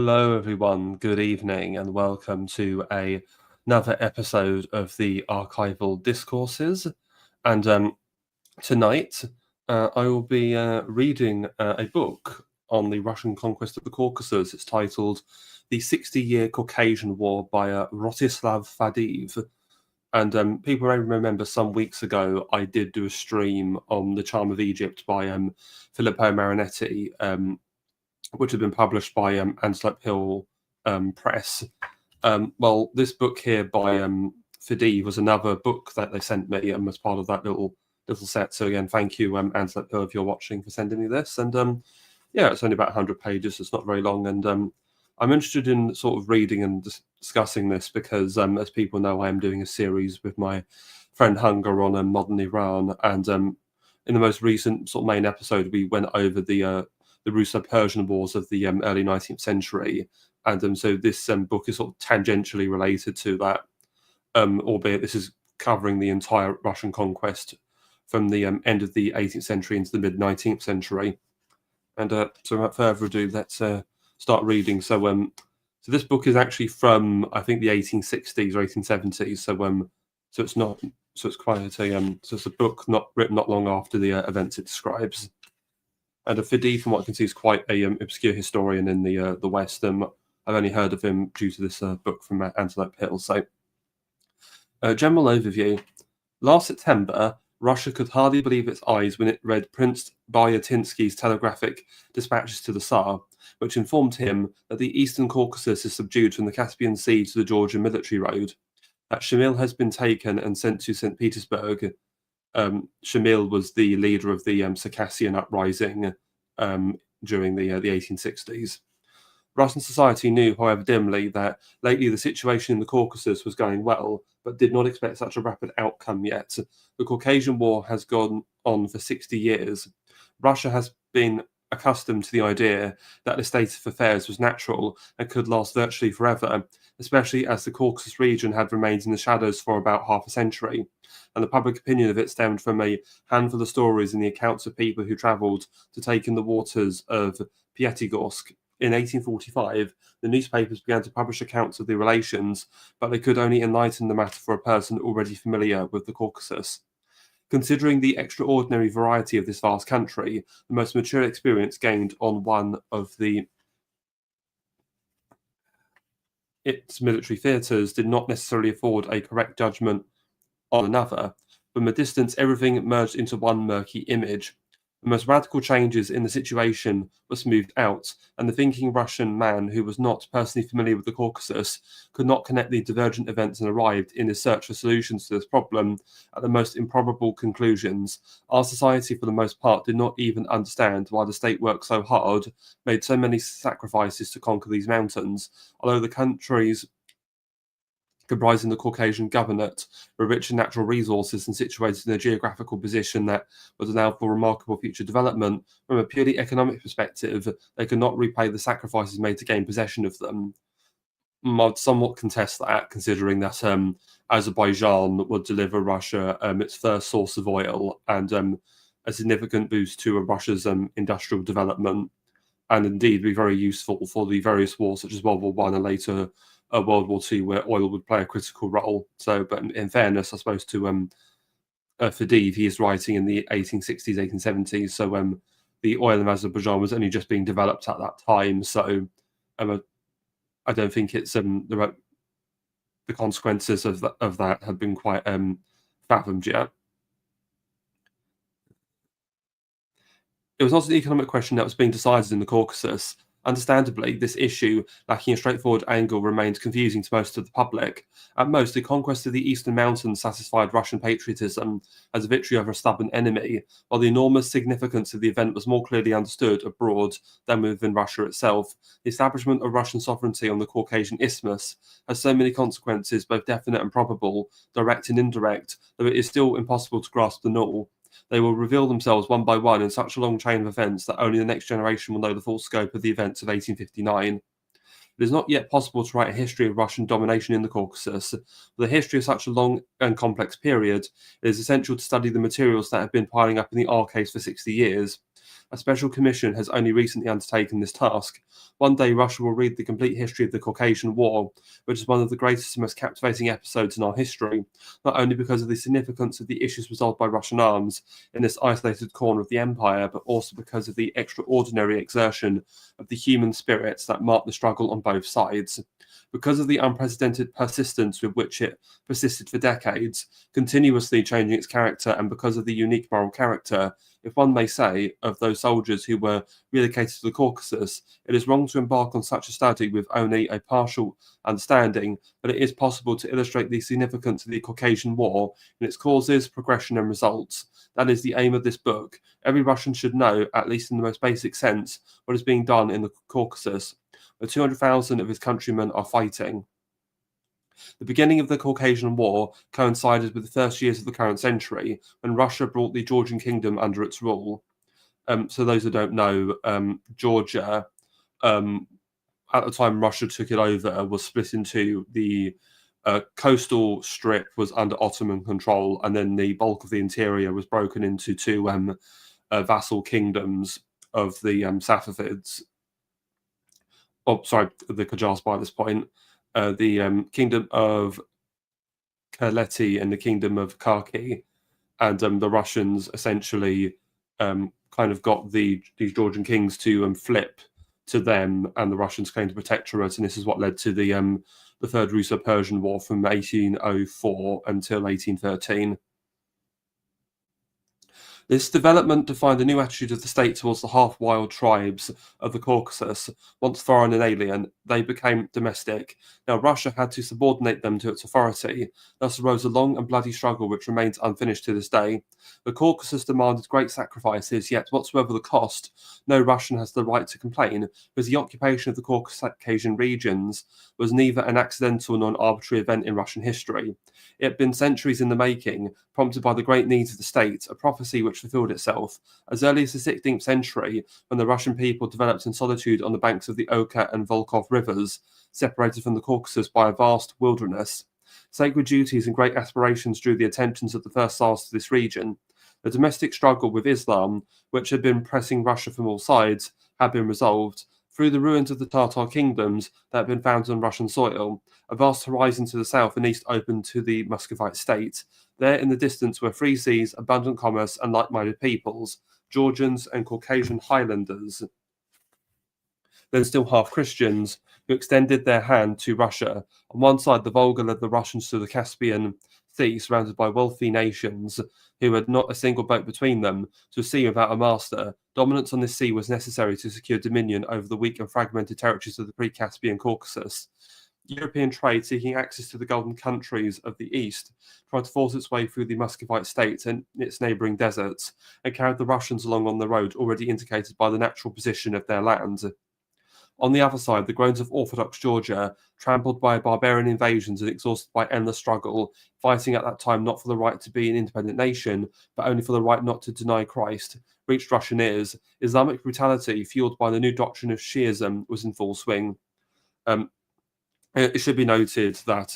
Hello, everyone. Good evening, and welcome to another episode of the Archival Discourses. And tonight, I will be reading a book on the Russian conquest of the Caucasus. It's titled "The 60-Year Caucasian War" by Rostislav Fadiev. And people may remember some weeks ago I did do a stream on The Charm of Egypt by Filippo Marinetti, which had been published by Antelope Hill Press. Well, this book here by Fadiev was another book that they sent me and was part of that little set. So again, thank you, Antelope Hill, if you're watching, for sending me this. And yeah, it's only about 100 pages, so it's not very long. And I'm interested in sort of reading and discussing this because, as people know, I am doing a series with my friend Hunger on modern Iran. And in the most recent sort of main episode, we went over the Russo-Persian Wars of the early 19th century. And so this book is sort of tangentially related to that, albeit this is covering the entire Russian conquest from the end of the 18th century into the mid-19th century. And so without further ado, let's start reading. So this book is actually from, I think, the 1860s or 1870s. So it's not, so it's quite a, so it's a book written not long after the events it describes. And Fadiev, from what I can see, is quite a obscure historian in the West. I've only heard of him due to this book from Antelope Hill. So, general overview. Last September, Russia could hardly believe its eyes when it read Prince Boyatynsky's telegraphic dispatches to the Tsar, which informed him that the Eastern Caucasus is subdued from the Caspian Sea to the Georgian military road, that Shamil has been taken and sent to St. Petersburg. Shamil was the leader of the Caucasian uprising during the 1860s. Russian society knew, however dimly, that lately the situation in the Caucasus was going well, but did not expect such a rapid outcome yet. The Caucasian War has gone on for 60 years. Russia has been accustomed to the idea that the state of affairs was natural and could last virtually forever, especially as the Caucasus region had remained in the shadows for about half a century, and the public opinion of it stemmed from a handful of stories in the accounts of people who travelled to take in the waters of Pyatigorsk. In 1845, the newspapers began to publish accounts of the relations, but they could only enlighten the matter for a person already familiar with the Caucasus. Considering the extraordinary variety of this vast country, the most mature experience gained on one of its military theatres did not necessarily afford a correct judgment on another. From a distance, everything merged into one murky image. The most radical changes in the situation were smoothed out, and the thinking Russian man who was not personally familiar with the Caucasus could not connect the divergent events and arrived, in his search for solutions to this problem, at the most improbable conclusions. Our society, for the most part, did not even understand why the state worked so hard, made so many sacrifices to conquer these mountains, although the countries comprising the Caucasian Governorate were rich in natural resources and situated in a geographical position that would allow for remarkable future development. From a purely economic perspective, they could not repay the sacrifices made to gain possession of them. I'd somewhat contest that, considering that Azerbaijan would deliver Russia its first source of oil and a significant boost to Russia's industrial development, and indeed be very useful for the various wars such as World War I and later World War II, where oil would play a critical role. So, but in fairness, I suppose to Fadiev, he is writing in the 1860s, 1870s. So the oil in Azerbaijan was only just being developed at that time. So I don't think it's the consequences of that have been quite fathomed yet. It was not an economic question that was being decided in the Caucasus. Understandably, this issue, lacking a straightforward angle, remained confusing to most of the public. At most, the conquest of the Eastern Mountains satisfied Russian patriotism as a victory over a stubborn enemy, while the enormous significance of the event was more clearly understood abroad than within Russia itself. The establishment of Russian sovereignty on the Caucasian Isthmus has so many consequences, both definite and probable, direct and indirect, that it is still impossible to grasp them all. They will reveal themselves one by one in such a long chain of events that only the next generation will know the full scope of the events of 1859. It is not yet possible to write a history of Russian domination in the Caucasus. For the history of such a long and complex period, it is essential to study the materials that have been piling up in the archives for 60 years. A special commission has only recently undertaken this task. One day, Russia will read the complete history of the Caucasian War, which is one of the greatest and most captivating episodes in our history, not only because of the significance of the issues resolved by Russian arms in this isolated corner of the empire, but also because of the extraordinary exertion of the human spirits that marked the struggle on both sides. Because of the unprecedented persistence with which it persisted for decades, continuously changing its character, and because of the unique moral character, if one may say, of those soldiers who were relocated to the Caucasus, it is wrong to embark on such a study with only a partial understanding, but it is possible to illustrate the significance of the Caucasian War in its causes, progression, and results. That is the aim of this book. Every Russian should know, at least in the most basic sense, what is being done in the Caucasus, where 200,000 of his countrymen are fighting. The beginning of the Caucasian War coincided with the first years of the current century, when Russia brought the Georgian kingdom under its rule. So those who don't know, Georgia, at the time Russia took it over, was split into the coastal strip was under Ottoman control, and then the bulk of the interior was broken into two vassal kingdoms of the Safavids. Oh, sorry, the Qajars by this point. The kingdom of Kaleti and the kingdom of Kharki, and the Russians essentially kind of got these Georgian kings to flip to them, and the Russians claimed a protectorate, and this is what led to the Third Russo-Persian War from 1804 until 1813. This development defined a new attitude of the state towards the half-wild tribes of the Caucasus. Once foreign and alien, they became domestic. Now Russia had to subordinate them to its authority. Thus arose a long and bloody struggle which remains unfinished to this day. The Caucasus demanded great sacrifices, yet whatsoever the cost, no Russian has the right to complain, because the occupation of the Caucasian regions was neither an accidental nor an arbitrary event in Russian history. It had been centuries in the making, prompted by the great needs of the state, a prophecy which fulfilled itself. As early as the 16th century, when the Russian people developed in solitude on the banks of the Oka and Volkhov rivers, separated from the Caucasus by a vast wilderness. Sacred duties and great aspirations drew the attentions of the first Tsars to this region. The domestic struggle with Islam, which had been pressing Russia from all sides, had been resolved. Through the ruins of the Tatar kingdoms that had been founded on Russian soil, a vast horizon to the south and east opened to the Muscovite state. There in the distance were free seas, abundant commerce, and like-minded peoples, Georgians and Caucasian Highlanders, then still half Christians, who extended their hand to Russia. On one side, the Volga led the Russians to the Caspian Sea, surrounded by wealthy nations who had not a single boat between them, to a sea without a master. Dominance on this sea was necessary to secure dominion over the weak and fragmented territories of the pre-Caspian Caucasus. European trade seeking access to the golden countries of the east tried to force its way through the Muscovite states and its neighbouring deserts, and carried the Russians along on the road already indicated by the natural position of their land. On the other side, the groans of Orthodox Georgia, trampled by barbarian invasions and exhausted by endless struggle, fighting at that time not for the right to be an independent nation, but only for the right not to deny Christ, reached Russian ears. Islamic brutality, fueled by the new doctrine of Shiism, was in full swing. It should be noted that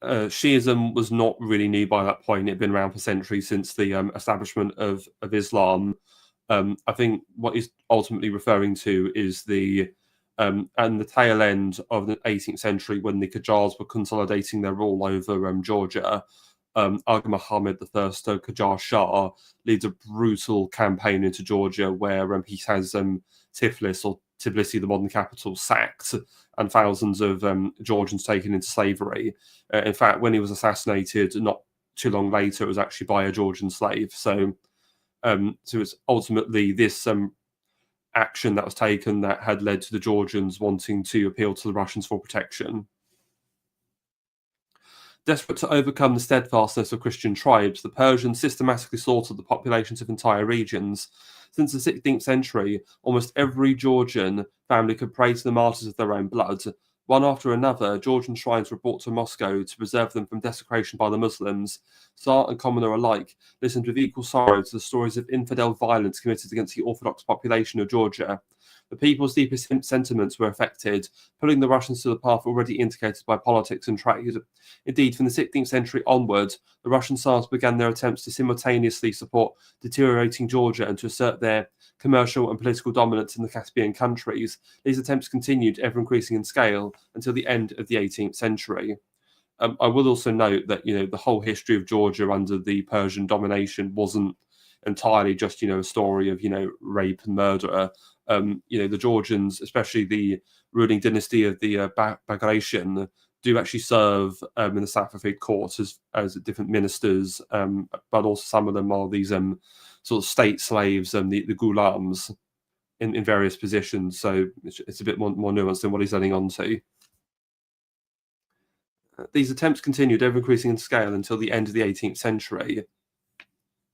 Shiism was not really new by that point. It had been around for centuries, since the establishment of Islam. I think what he's ultimately referring to is the and the tail end of the 18th century, when the Qajars were consolidating their rule over Georgia. Aga Muhammad I, Qajar Shah, leads a brutal campaign into Georgia, where he has Tiflis, or Tbilisi, the modern capital, sacked, and thousands of Georgians taken into slavery. In fact, when he was assassinated, not too long later, it was actually by a Georgian slave. So it's ultimately this action that was taken that had led to the Georgians wanting to appeal to the Russians for protection. Desperate to overcome the steadfastness of Christian tribes, the Persians systematically slaughtered the populations of entire regions. Since the 16th century, almost every Georgian family could pray to the martyrs of their own blood. One after another, Georgian shrines were brought to Moscow to preserve them from desecration by the Muslims. Tsar and commoner alike listened with equal sorrow to the stories of infidel violence committed against the Orthodox population of Georgia. The people's deepest sentiments were affected, pulling the Russians to the path already indicated by politics and trade. Indeed, from the 16th century onward, the Russian Tsars began their attempts to simultaneously support deteriorating Georgia and to assert their commercial and political dominance in the Caspian countries. These attempts continued, ever increasing in scale, until the end of the 18th century. I will also note that the whole history of Georgia under the Persian domination wasn't entirely just a story of rape and murder. The Georgians, especially the ruling dynasty of the Bagration, do actually serve in the Safavid court as different ministers, but also some of them are these sort of state slaves and the gulams in various positions. So it's a bit more nuanced than what he's adding on to. These attempts continued, ever increasing in scale until the end of the 18th century.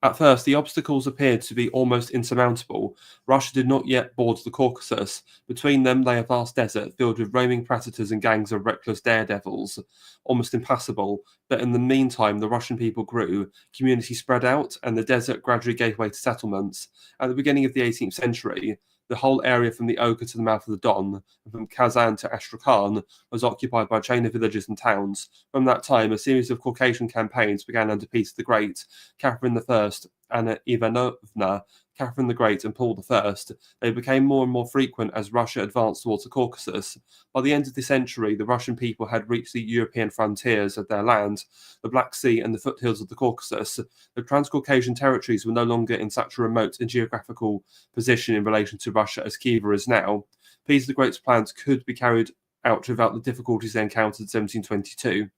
At first, the obstacles appeared to be almost insurmountable. Russia did not yet board the Caucasus. Between them lay a vast desert filled with roaming predators and gangs of reckless daredevils, almost impassable. But in the meantime, the Russian people grew, community spread out, and the desert gradually gave way to settlements. At the beginning of the 18th century, the whole area from the Oka to the mouth of the Don, and from Kazan to Astrakhan, was occupied by a chain of villages and towns. From that time, a series of Caucasian campaigns began under Peter the Great, Catherine I, Anna Ivanovna, Catherine the Great, and Paul I. They became more and more frequent as Russia advanced towards the Caucasus. By the end of the century, the Russian people had reached the European frontiers of their land, the Black Sea and the foothills of the Caucasus. The Transcaucasian territories were no longer in such a remote and geographical position in relation to Russia as Khiva is now. Peter the Great's plans could be carried out without the difficulties they encountered in 1722.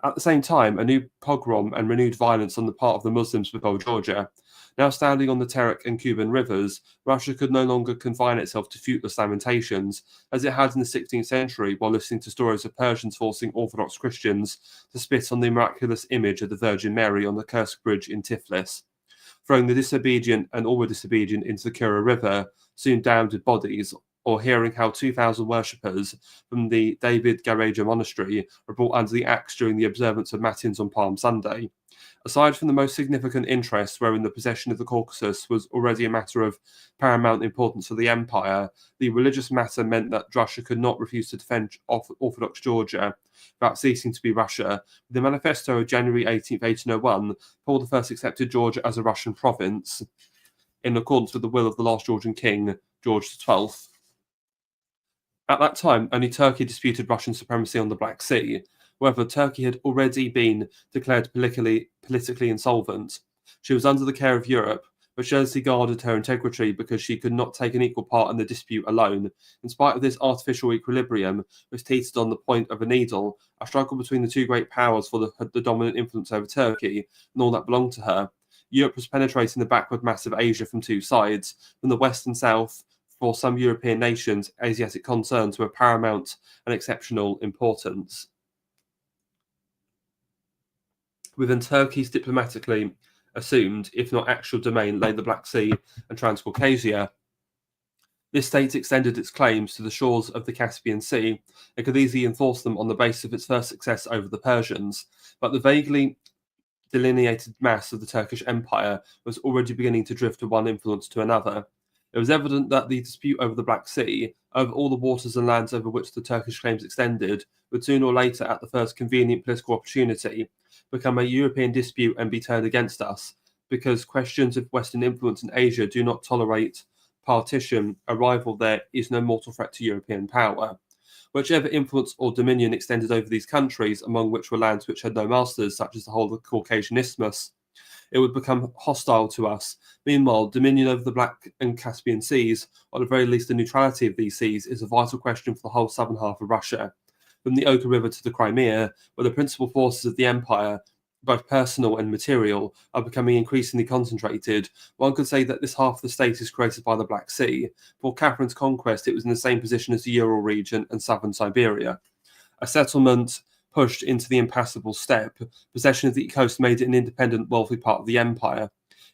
At the same time, a new pogrom and renewed violence on the part of the Muslims befell Georgia. Now standing on the Terek and Kuban rivers, Russia could no longer confine itself to fruitless lamentations, as it had in the 16th century while listening to stories of Persians forcing Orthodox Christians to spit on the miraculous image of the Virgin Mary on the Kursk Bridge in Tiflis. Throwing the disobedient and all were disobedient into the Kura River, soon damned with bodies, or hearing how 2,000 worshippers from the David Gareja monastery were brought under the axe during the observance of Matins on Palm Sunday. Aside from the most significant interests wherein the possession of the Caucasus was already a matter of paramount importance for the empire, the religious matter meant that Russia could not refuse to defend Orthodox Georgia without ceasing to be Russia. With the manifesto of January 18, 1801, Paul I accepted Georgia as a Russian province, in accordance with the will of the last Georgian king, George XII. At that time, only Turkey disputed Russian supremacy on the Black Sea. However, Turkey had already been declared politically insolvent. She was under the care of Europe, but jealously guarded her integrity because she could not take an equal part in the dispute alone. In spite of this artificial equilibrium, which teetered on the point of a needle, a struggle between the two great powers for the dominant influence over Turkey and all that belonged to her. Europe was penetrating the backward mass of Asia from two sides, from the west and south. For some European nations, Asiatic concerns were paramount and exceptional importance. Within Turkey's diplomatically assumed, if not actual domain, lay the Black Sea and Transcaucasia. This state extended its claims to the shores of the Caspian Sea and could easily enforce them on the basis of its first success over the Persians. But the vaguely delineated mass of the Turkish Empire was already beginning to drift from one influence to another. It was evident that the dispute over the Black Sea, over all the waters and lands over which the Turkish claims extended, would sooner or later, at the first convenient political opportunity, become a European dispute and be turned against us, because questions of Western influence in Asia do not tolerate partition. A rival there is no mortal threat to European power. Whichever influence or dominion extended over these countries, among which were lands which had no masters, such as the whole of the Caucasian Isthmus, it would become hostile to us. Meanwhile, dominion over the Black and Caspian Seas, or at the very least the neutrality of these seas, is a vital question for the whole southern half of Russia. From the Oka River to the Crimea, where the principal forces of the empire, both personal and material, are becoming increasingly concentrated, one could say that this half of the state is created by the Black Sea. For Catherine's conquest, it was in the same position as the Ural region and southern Siberia. A settlement pushed into the impassable steppe, possession of the coast made it an independent, wealthy part of the empire.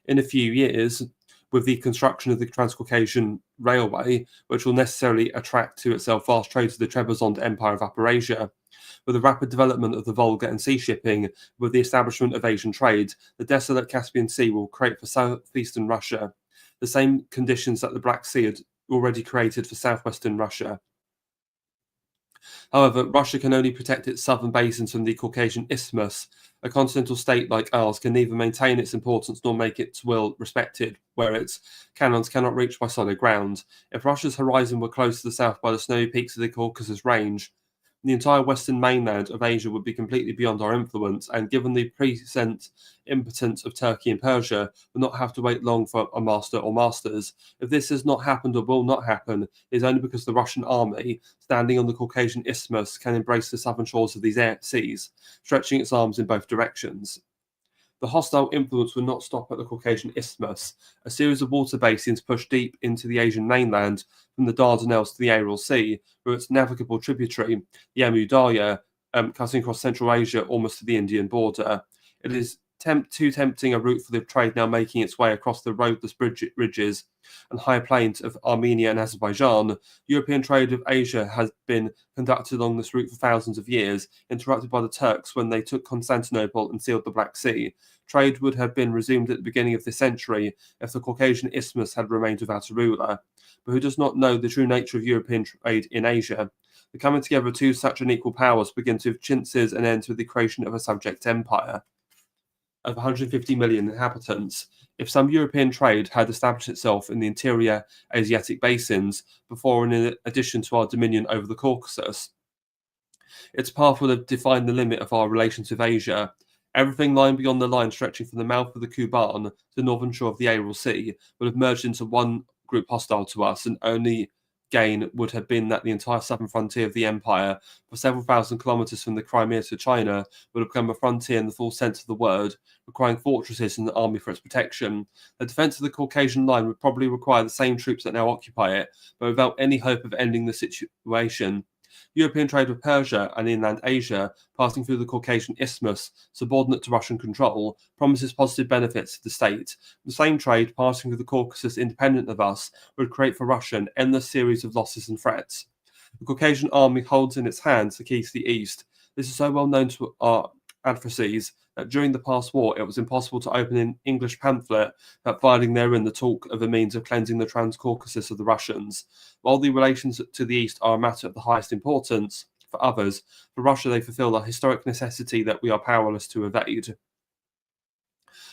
In a few years, with the construction of the Transcaucasian Railway, which will necessarily attract to itself vast trade of the Trebizond Empire of Upper Asia, with the rapid development of the Volga and sea shipping, with the establishment of Asian trade, the desolate Caspian Sea will create for southeastern Russia the same conditions that the Black Sea had already created for southwestern Russia. However, Russia can only protect its southern basins from the Caucasian Isthmus. A continental state like ours can neither maintain its importance nor make its will respected, where its cannons cannot reach by solid ground. If Russia's horizon were close to the south by the snowy peaks of the Caucasus Range, the entire western mainland of Asia would be completely beyond our influence, and given the present impotence of Turkey and Persia, would not have to wait long for a master or masters. If this has not happened or will not happen, it is only because the Russian army, standing on the Caucasian Isthmus, can embrace the southern shores of these seas, stretching its arms in both directions. The hostile influence would not stop at the Caucasian Isthmus. A series of water basins push deep into the Asian mainland from the Dardanelles to the Aral Sea, where its navigable tributary, the Amu Darya, cutting across Central Asia almost to the Indian border. It is too tempting a route for the trade now making its way across the roadless ridges and high plains of Armenia and Azerbaijan. European trade of Asia has been conducted along this route for thousands of years, interrupted by the Turks when they took Constantinople and sealed the Black Sea. Trade would have been resumed at the beginning of this century if the Caucasian Isthmus had remained without a ruler. But who does not know the true nature of European trade in Asia? The coming together of two such unequal powers begins with chintzes and ends with the creation of a subject empire of 150 million inhabitants. If some European trade had established itself in the interior Asiatic basins before and in addition to our dominion over the Caucasus, its path would have defined the limit of our relations with Asia. Everything lying beyond the line stretching from the mouth of the Kuban to the northern shore of the Aral Sea would have merged into one group hostile to us, and only gain would have been that the entire southern frontier of the empire, for several thousand kilometers from the Crimea to China, would have become a frontier in the full sense of the word, requiring fortresses and an army for its protection. The defense of the Caucasian line would probably require the same troops that now occupy it, but without any hope of ending the situation. European trade with Persia and inland Asia, passing through the Caucasian Isthmus, subordinate to Russian control, promises positive benefits to the state. The same trade, passing through the Caucasus independent of us, would create for Russia an endless series of losses and threats. The Caucasian army holds in its hands the key to the east. This is so well known to our adversaries that during the past war it was impossible to open an English pamphlet without finding therein the talk of a means of cleansing the Trans-Caucasus of the Russians. While the relations to the east are a matter of the highest importance for others, for Russia they fulfill a historic necessity that we are powerless to evade.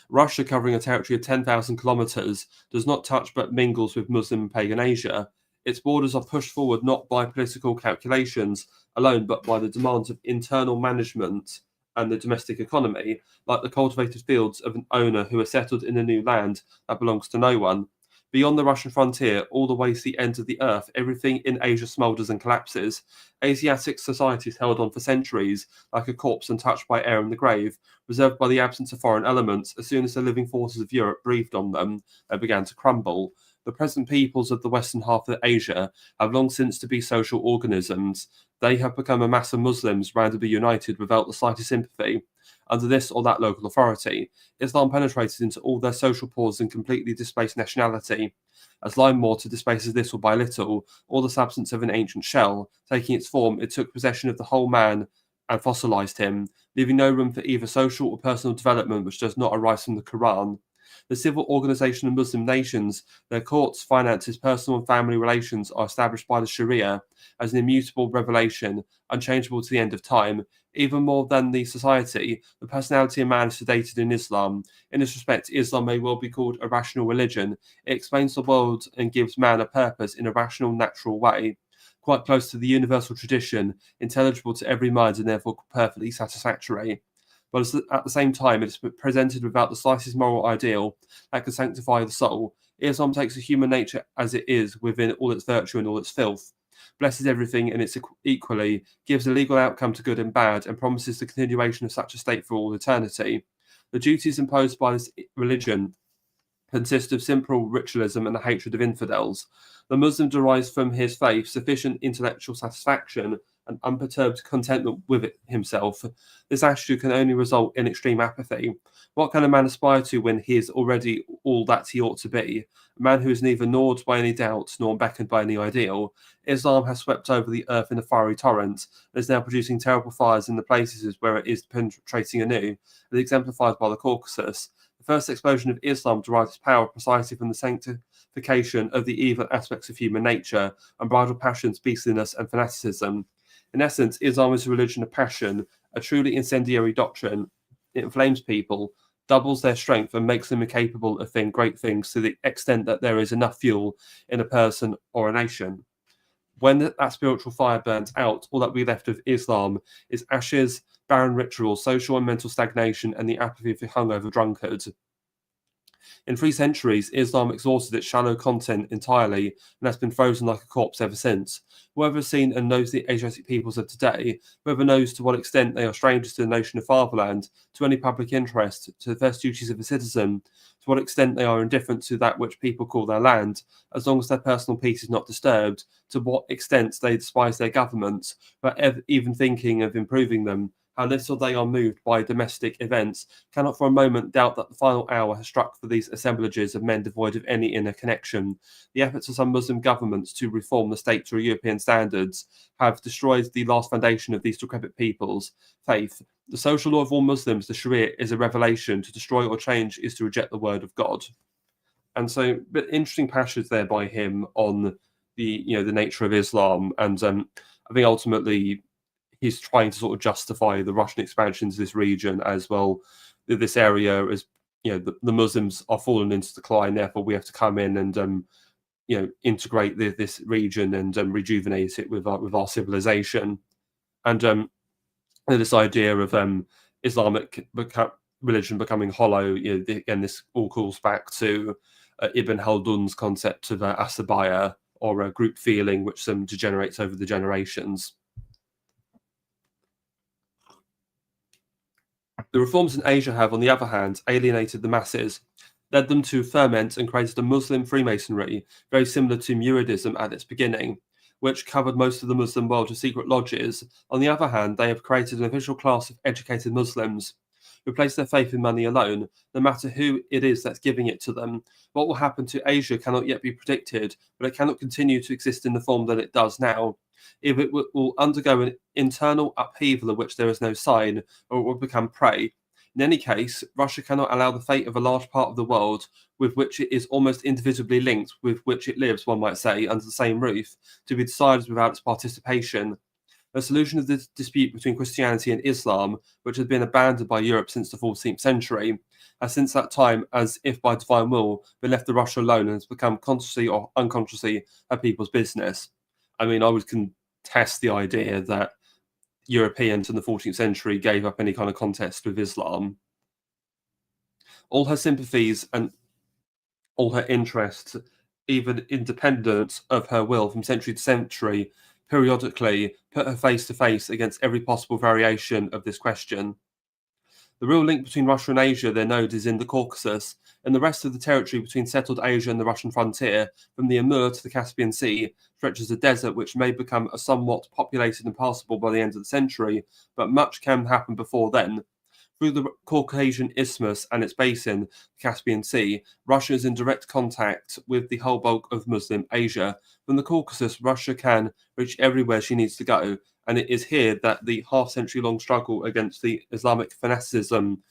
Russia, covering a territory of 10,000 kilometers, does not touch but mingles with Muslim and pagan Asia. Its borders are pushed forward not by political calculations alone, but by the demands of internal management and the domestic economy, like the cultivated fields of an owner who has settled in a new land that belongs to no one. Beyond the Russian frontier, all the way to the ends of the earth, everything in Asia smoulders and collapses. Asiatic societies held on for centuries, like a corpse untouched by air in the grave, reserved by the absence of foreign elements. As soon as the living forces of Europe breathed on them, they began to crumble. The present peoples of the western half of Asia have long since to be social organisms. They have become a mass of Muslims randomly united without the slightest sympathy under this or that local authority. Islam penetrated into all their social pores and completely displaced nationality. As lime mortar displaces little by little, all the substance of an ancient shell, taking its form, it took possession of the whole man and fossilized him, leaving no room for either social or personal development which does not arise from the Quran. The civil organization of Muslim nations, their courts, finances, personal and family relations are established by the Sharia as an immutable revelation, unchangeable to the end of time. Even more than the society, the personality of man is sedated in Islam. In this respect, Islam may well be called a rational religion. It explains the world and gives man a purpose in a rational, natural way, quite close to the universal tradition, intelligible to every mind and therefore perfectly satisfactory. But at the same time, it is presented without the slightest moral ideal that can sanctify the soul. Islam takes the human nature as it is, within all its virtue and all its filth, blesses everything in its equally, gives a legal outcome to good and bad, and promises the continuation of such a state for all eternity. The duties imposed by this religion consist of simple ritualism and the hatred of infidels. The Muslim derives from his faith sufficient intellectual satisfaction and unperturbed contentment with it himself. This attitude can only result in extreme apathy. What can a man aspire to when he is already all that he ought to be? A man who is neither gnawed by any doubts nor beckoned by any ideal. Islam has swept over the earth in a fiery torrent and is now producing terrible fires in the places where it is penetrating anew, as exemplified by the Caucasus. The first explosion of Islam derived its power precisely from the personification of the evil aspects of human nature, unbridled passions, beastliness, and fanaticism. In essence, Islam is a religion of passion, a truly incendiary doctrine. It inflames people, doubles their strength, and makes them incapable of great things to the extent that there is enough fuel in a person or a nation. When that spiritual fire burns out, all that we left of Islam is ashes, barren rituals, social and mental stagnation, and the apathy of the hungover drunkard. In 3 centuries, Islam exhausted its shallow content entirely and has been frozen like a corpse ever since. Whoever has seen and knows the Asiatic peoples of today, whoever knows to what extent they are strangers to the notion of fatherland, to any public interest, to the first duties of a citizen, to what extent they are indifferent to that which people call their land, as long as their personal peace is not disturbed, to what extent they despise their governments, but even thinking of improving them, how little they are moved by domestic events, cannot for a moment doubt that the final hour has struck for these assemblages of men devoid of any inner connection. The efforts of some Muslim governments to reform the state to European standards have destroyed the last foundation of these decrepit people's faith. The social law of all Muslims, the Sharia, is a revelation. To destroy or change is to reject the word of God. And so, but interesting passages there by him on the nature of Islam, and I think ultimately he's trying to sort of justify the Russian expansion into this region as well. This area is, the Muslims are fallen into decline, therefore we have to come in and, integrate this region and rejuvenate it with our civilization. And this idea of Islamic religion becoming hollow, again, this all calls back to Ibn Khaldun's concept of asabaya, or a group feeling, which degenerates over the generations. The reforms in Asia have, on the other hand, alienated the masses, led them to ferment and created a Muslim Freemasonry, very similar to Muridism at its beginning, which covered most of the Muslim world with secret lodges. On the other hand, they have created an official class of educated Muslims who place their faith in money alone, no matter who it is that's giving it to them. What will happen to Asia cannot yet be predicted, but it cannot continue to exist in the form that it does now. If it will undergo an internal upheaval of which there is no sign, or it will become prey. In any case, Russia cannot allow the fate of a large part of the world, with which it is almost indivisibly linked, with which it lives, one might say, under the same roof, to be decided without its participation. A solution of the dispute between Christianity and Islam, which had been abandoned by Europe since the 14th century, has since that time, as if by divine will, been left to Russia alone and has become consciously or unconsciously a people's business. I mean, I would contest the idea that Europeans in the 14th century gave up any kind of contest with Islam. All her sympathies and all her interests, even independent of her will from century to century, periodically put her face to face against every possible variation of this question. The real link between Russia and Asia, they note, is in the Caucasus, and the rest of the territory between settled Asia and the Russian frontier, from the Amur to the Caspian Sea, stretches a desert which may become a somewhat populated and passable by the end of the century, but much can happen before then. Through the Caucasian Isthmus and its basin, the Caspian Sea, Russia is in direct contact with the whole bulk of Muslim Asia. From the Caucasus, Russia can reach everywhere she needs to go, and it is here that the half-century-long struggle against the Islamic fanaticism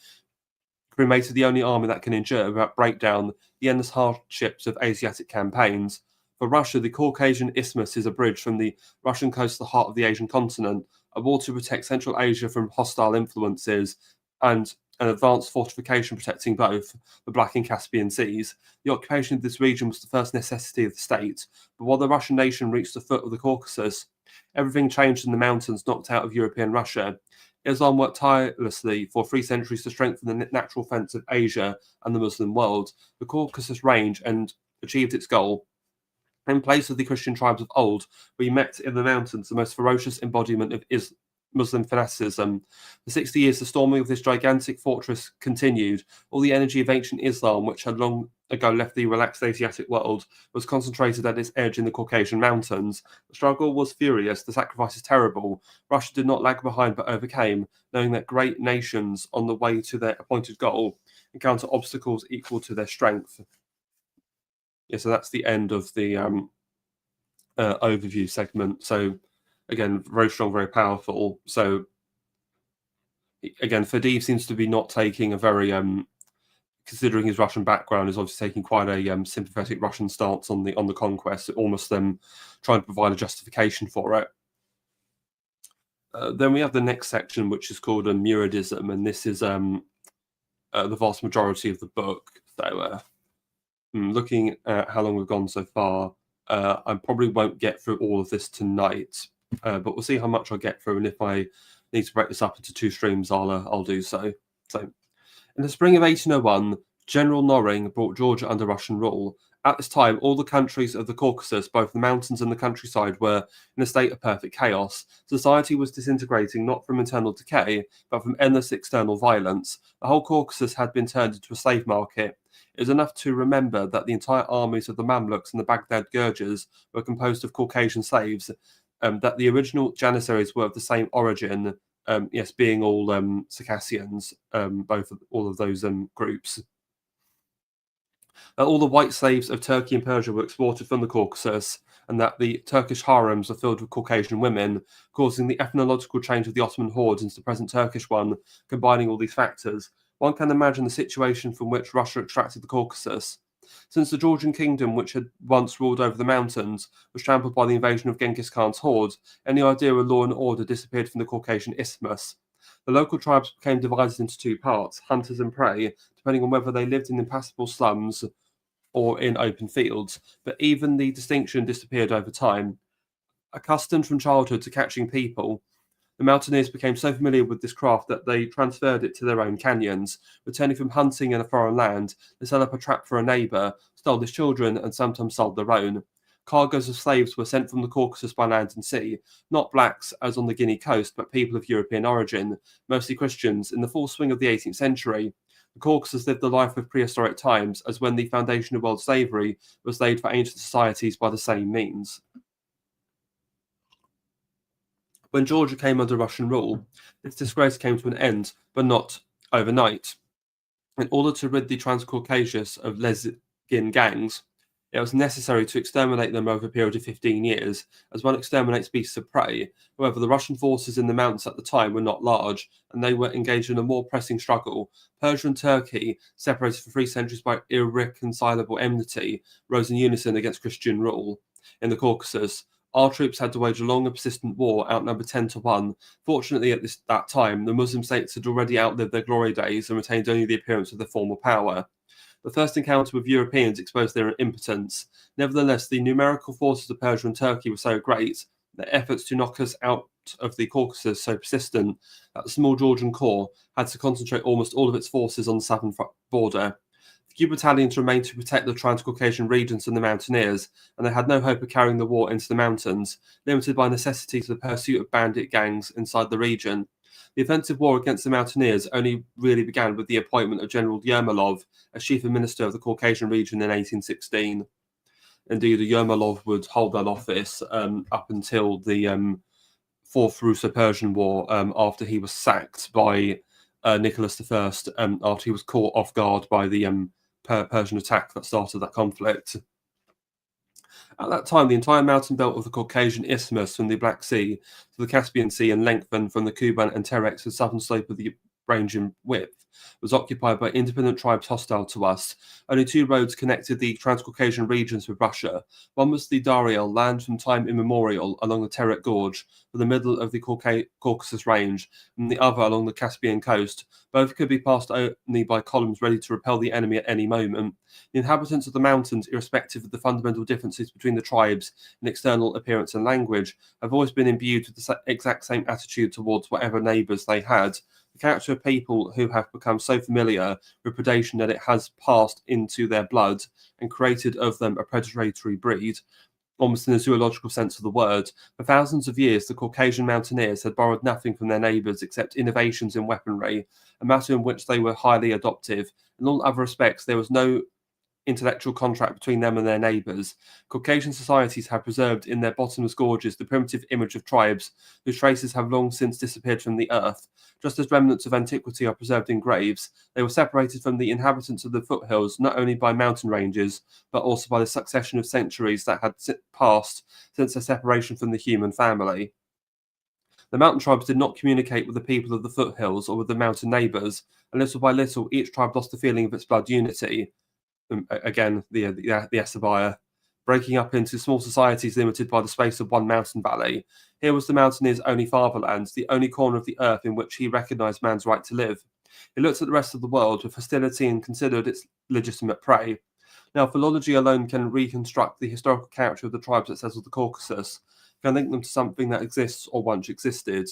cremated the only army that can endure without breakdown the endless hardships of Asiatic campaigns. For Russia, the Caucasian Isthmus is a bridge from the Russian coast to the heart of the Asian continent, a wall to protect Central Asia from hostile influences, and an advanced fortification protecting both the Black and Caspian Seas. The occupation of this region was the first necessity of the state, but while the Russian nation reached the foot of the Caucasus, everything changed in the mountains knocked out of European Russia. Islam worked tirelessly for 3 centuries to strengthen the natural fence of Asia and the Muslim world. The Caucasus range and achieved its goal. In place of the Christian tribes of old, we met in the mountains the most ferocious embodiment of Muslim fanaticism. For 60 years, the storming of this gigantic fortress continued. All the energy of ancient Islam, which had long ago left the relaxed Asiatic world, was concentrated at its edge in the Caucasian mountains. The struggle was furious, the sacrifices terrible. Russia did not lag behind but overcame, knowing that great nations on the way to their appointed goal encounter obstacles equal to their strength. Yeah, so that's the end of the overview segment. So again, very strong, very powerful. So again, Fadib seems to be not taking a very considering his Russian background, is obviously taking quite a sympathetic Russian stance on the conquest, almost trying to provide a justification for it. Then we have the next section, which is called Muridism, and this is the vast majority of the book. So, looking at how long we've gone so far, I probably won't get through all of this tonight, but we'll see how much I get through, and if I need to break this up into 2 streams, I'll do so. So, in the spring of 1801, General Noring brought Georgia under Russian rule. At this time, all the countries of the Caucasus, both the mountains and the countryside, were in a state of perfect chaos. Society was disintegrating not from internal decay, but from endless external violence. The whole Caucasus had been turned into a slave market. It is enough to remember that the entire armies of the Mamluks and the Baghdad Gurjars were composed of Caucasian slaves, that the original Janissaries were of the same origin, yes, being all Circassians, all of those groups. All the white slaves of Turkey and Persia were exported from the Caucasus, and that the Turkish harems were filled with Caucasian women, causing the ethnological change of the Ottoman hordes into the present Turkish one. Combining all these factors, one can imagine the situation from which Russia extracted the Caucasus. Since the Georgian kingdom, which had once ruled over the mountains, was trampled by the invasion of Genghis Khan's horde, any idea of law and order disappeared from the Caucasian isthmus. The local tribes became divided into 2 parts, hunters and prey, depending on whether they lived in impassable slums or in open fields, but even the distinction disappeared over time. Accustomed from childhood to catching people, the mountaineers became so familiar with this craft that they transferred it to their own canyons. Returning from hunting in a foreign land, they set up a trap for a neighbour, stole his children, and sometimes sold their own. Cargoes of slaves were sent from the Caucasus by land and sea, not blacks as on the Guinea coast, but people of European origin, mostly Christians. In the full swing of the 18th century, the Caucasus lived the life of prehistoric times, as when the foundation of world slavery was laid for ancient societies by the same means. When Georgia came under Russian rule, this disgrace came to an end, but not overnight. In order to rid the Transcaucasus of Lesgin gangs, it was necessary to exterminate them over a period of 15 years, as one exterminates beasts of prey. However, the Russian forces in the mountains at the time were not large, and they were engaged in a more pressing struggle. Persia and Turkey, separated for 3 centuries by irreconcilable enmity, rose in unison against Christian rule. In the Caucasus, our troops had to wage a long and persistent war, outnumbered 10-1. Fortunately, at that time, the Muslim states had already outlived their glory days and retained only the appearance of their former power. The first encounter with Europeans exposed their impotence. Nevertheless, the numerical forces of Persia and Turkey were so great, their efforts to knock us out of the Caucasus so persistent, that the small Georgian corps had to concentrate almost all of its forces on the southern border. Few battalions remained to protect the Transcaucasian regions and the mountaineers, and they had no hope of carrying the war into the mountains, limited by necessity to the pursuit of bandit gangs inside the region. The offensive war against the mountaineers only really began with the appointment of General Yermolov as chief minister of the Caucasian region in 1816. Indeed, Yermolov would hold that office up until the Fourth Russo-Persian War, after he was sacked by Nicholas I, after he was caught off guard by the Persian attack that started that conflict. At that time, the entire mountain belt of the Caucasian Isthmus from the Black Sea to the Caspian Sea and lengthened from the Kuban and Terek to the southern slope of the range in width was occupied by independent tribes hostile to us. Only 2 roads connected the Transcaucasian regions with Russia. One was the Dariel, land from time immemorial along the Terek Gorge, for the middle of the Caucasus Range, and the other along the Caspian coast. Both could be passed only by columns ready to repel the enemy at any moment. The inhabitants of the mountains, irrespective of the fundamental differences between the tribes in external appearance and language, have always been imbued with the exact same attitude towards whatever neighbours they had. The character of people who have become so familiar with predation that it has passed into their blood and created of them a predatory breed, almost in a zoological sense of the word. For thousands of years, the Caucasian mountaineers had borrowed nothing from their neighbours except innovations in weaponry, a matter in which they were highly adoptive. In all other respects, there was no intellectual contract between them and their neighbours. Caucasian societies have preserved in their bottomless gorges the primitive image of tribes whose traces have long since disappeared from the earth. Just as remnants of antiquity are preserved in graves, they were separated from the inhabitants of the foothills not only by mountain ranges, but also by the succession of centuries that had passed since their separation from the human family. The mountain tribes did not communicate with the people of the foothills or with the mountain neighbours, and little by little each tribe lost the feeling of its blood unity. Again, the Esabaya, breaking up into small societies limited by the space of one mountain valley. Here was the mountaineer's only fatherland, the only corner of the earth in which he recognised man's right to live. He looked at the rest of the world with hostility and considered its legitimate prey. Now, philology alone can reconstruct the historical character of the tribes that settled the Caucasus, can link them to something that exists or once existed.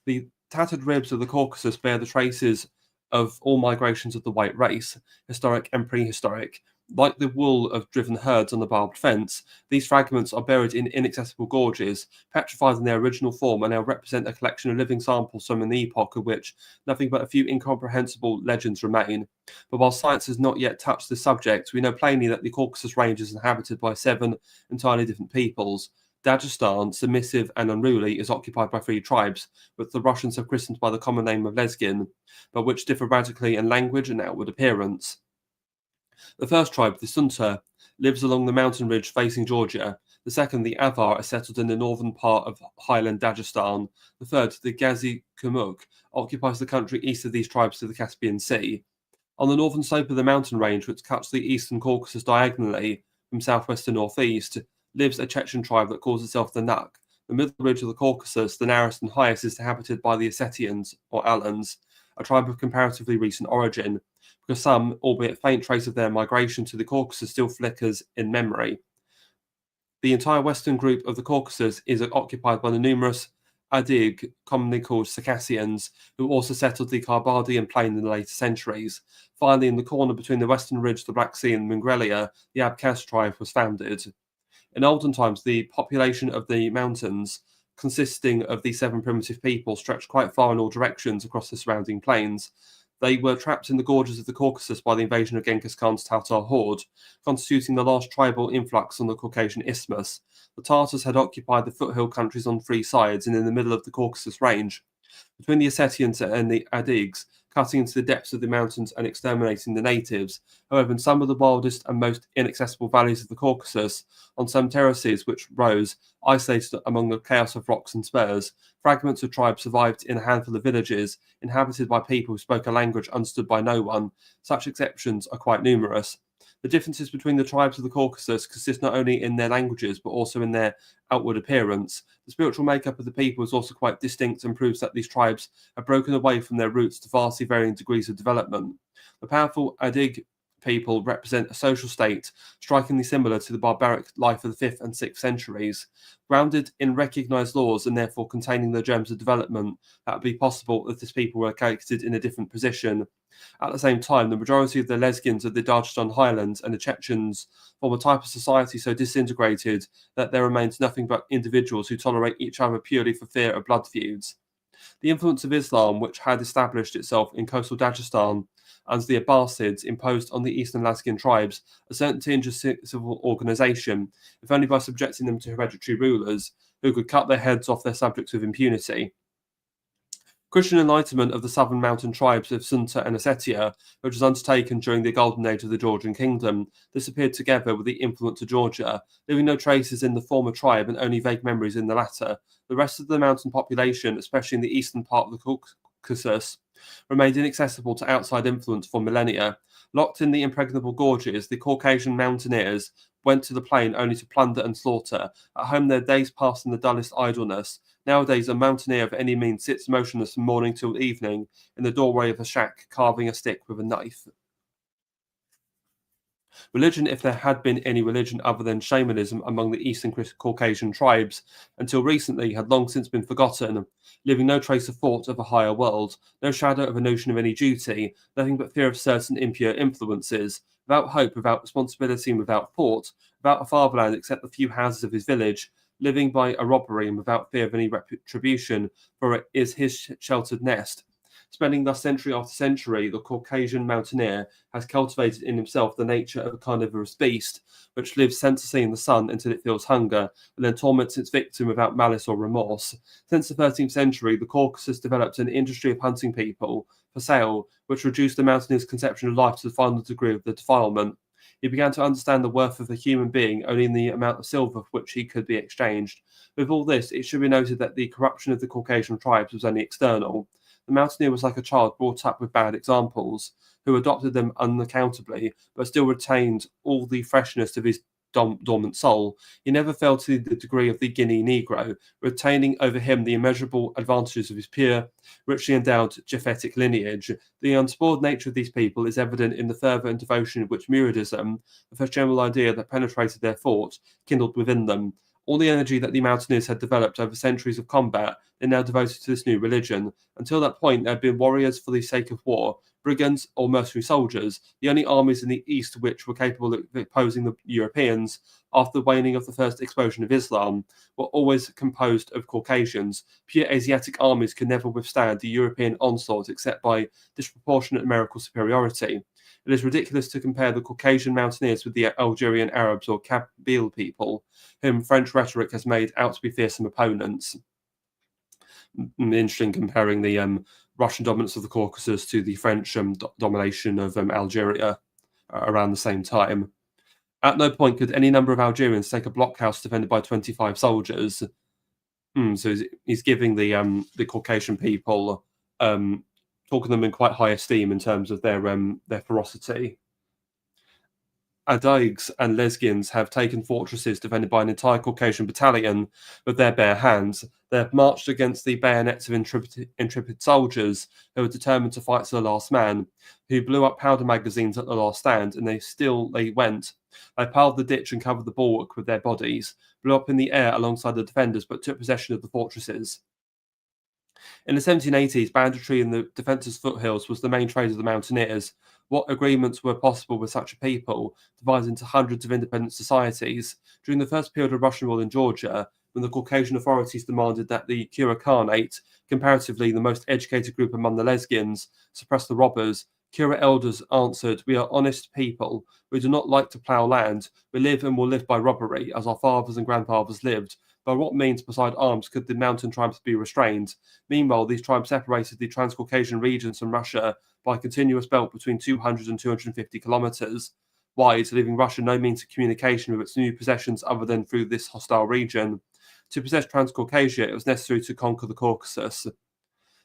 The tattered ribs of the Caucasus bear the traces of all migrations of the white race, historic and prehistoric. Like the wool of driven herds on the barbed fence, these fragments are buried in inaccessible gorges, petrified in their original form, and now represent a collection of living samples from an epoch of which nothing but a few incomprehensible legends remain. But while science has not yet touched this subject, we know plainly that the Caucasus range is inhabited by 7 entirely different peoples. Dagestan, submissive and unruly, is occupied by 3 tribes, which the Russians have christened by the common name of Lezgin, but which differ radically in language and outward appearance. The first tribe, the Sunta, lives along the mountain ridge facing Georgia. The second, the Avar, are settled in the northern part of highland Dagestan. The third, the Gazi Kumuk, occupies the country east of these tribes to the Caspian Sea. On the northern slope of the mountain range, which cuts the eastern Caucasus diagonally from southwest to northeast, lives a Chechen tribe that calls itself the Nuk. The middle ridge of the Caucasus, the narrowest and highest, is inhabited by the Ossetians, or Alans, a tribe of comparatively recent origin, because some, albeit faint trace of their migration to the Caucasus still flickers in memory. The entire western group of the Caucasus is occupied by the numerous Adig, commonly called Circassians, who also settled the Kabardhian plain in the later centuries. Finally, in the corner between the western ridge, the Black Sea, and Mingrelia, the Abkhaz tribe was founded. In olden times, the population of the mountains, consisting of these 7 primitive people, stretched quite far in all directions across the surrounding plains. They were trapped in the gorges of the Caucasus by the invasion of Genghis Khan's Tatar horde, constituting the last tribal influx on the Caucasian isthmus. The Tartars had occupied the foothill countries on 3 sides and in the middle of the Caucasus range. Between the Ossetians and the Adigs, cutting into the depths of the mountains and exterminating the natives. However, in some of the wildest and most inaccessible valleys of the Caucasus, on some terraces which rose, isolated among the chaos of rocks and spurs, fragments of tribes survived in a handful of villages, inhabited by people who spoke a language understood by no one. Such exceptions are quite numerous. The differences between the tribes of the Caucasus consist not only in their languages, but also in their outward appearance. The spiritual makeup of the people is also quite distinct and proves that these tribes have broken away from their roots to vastly varying degrees of development. The powerful Adig people represent a social state strikingly similar to the barbaric life of the 5th and 6th centuries, grounded in recognised laws and therefore containing the germs of development that would be possible if this people were located in a different position. At the same time, the majority of the Lezgins of the Dagestan highlands and the Chechens form a type of society so disintegrated that there remains nothing but individuals who tolerate each other purely for fear of blood feuds. The influence of Islam, which had established itself in coastal Dagestan under the Abbasids, imposed on the eastern Lezgin tribes a certainty in civil organisation, if only by subjecting them to hereditary rulers who could cut their heads off their subjects with impunity. Christian enlightenment of the southern mountain tribes of Sunta and Ossetia, which was undertaken during the golden age of the Georgian kingdom, disappeared together with the influence of Georgia, leaving no traces in the former tribe and only vague memories in the latter. The rest of the mountain population, especially in the eastern part of the Caucasus, remained inaccessible to outside influence for millennia. Locked in the impregnable gorges, the Caucasian mountaineers went to the plain only to plunder and slaughter. At home, their days passed in the dullest idleness. Nowadays, a mountaineer of any means sits motionless from morning till evening in the doorway of a shack, carving a stick with a knife. Religion, if there had been any religion other than shamanism among the eastern Caucasian tribes, until recently had long since been forgotten, leaving no trace of thought of a higher world, no shadow of a notion of any duty, nothing but fear of certain impure influences, without hope, without responsibility, and without thought, without a fatherland except the few houses of his village, living by a robbery and without fear of any retribution, for it is his sheltered nest. Spending thus century after century, the Caucasian mountaineer has cultivated in himself the nature of a carnivorous beast, which lives senselessly in the sun until it feels hunger, and then torments its victim without malice or remorse. Since the 13th century, the Caucasus developed an industry of hunting people for sale, which reduced the mountaineer's conception of life to the final degree of the defilement. He began to understand the worth of a human being only in the amount of silver for which he could be exchanged. With all this, it should be noted that the corruption of the Caucasian tribes was only external. The mountaineer was like a child brought up with bad examples, who adopted them unaccountably, but still retained all the freshness of his dormant soul. He never fell to the degree of the Guinea Negro, retaining over him the immeasurable advantages of his pure, richly endowed Japhetic lineage. The unspoiled nature of these people is evident in the fervour and devotion which Muridism, the first general idea that penetrated their thought, kindled within them. All the energy that the mountaineers had developed over centuries of combat, they now devoted to this new religion. Until that point, they had been warriors for the sake of war, brigands or mercenary soldiers, the only armies in the east which were capable of opposing the Europeans after the waning of the first explosion of Islam, were always composed of Caucasians. Pure Asiatic armies could never withstand the European onslaught except by disproportionate numerical superiority. It is ridiculous to compare the Caucasian mountaineers with the Algerian Arabs or Kabyle people, whom French rhetoric has made out to be fearsome opponents. Interesting comparing the Russian dominance of the Caucasus to the French domination of Algeria around the same time. At no point could any number of Algerians take a blockhouse defended by 25 soldiers. So he's giving the Caucasian people, talking them in quite high esteem in terms of their ferocity. Adaigs and Lesgians have taken fortresses defended by an entire Caucasian battalion with their bare hands. They have marched against the bayonets of intrepid soldiers who were determined to fight to the last man, who blew up powder magazines at the last stand, and they went. They piled the ditch and covered the bulwark with their bodies, blew up in the air alongside the defenders, but took possession of the fortresses. In the 1780s, banditry in the defence's foothills was the main trade of the mountaineers. What agreements were possible with such a people, divided into hundreds of independent societies? During the first period of Russian rule in Georgia, when the Caucasian authorities demanded that the Kura Khanate, comparatively the most educated group among the Lesgians, suppress the robbers, Kura elders answered, "We are honest people. We do not like to plough land. We live and will live by robbery, as our fathers and grandfathers lived. By what means beside arms could the mountain tribes be restrained?" Meanwhile, these tribes separated the Transcaucasian regions from Russia by a continuous belt between 200 and 250 kilometers wide, leaving Russia no means of communication with its new possessions other than through this hostile region. To possess Transcaucasia, it was necessary to conquer the Caucasus.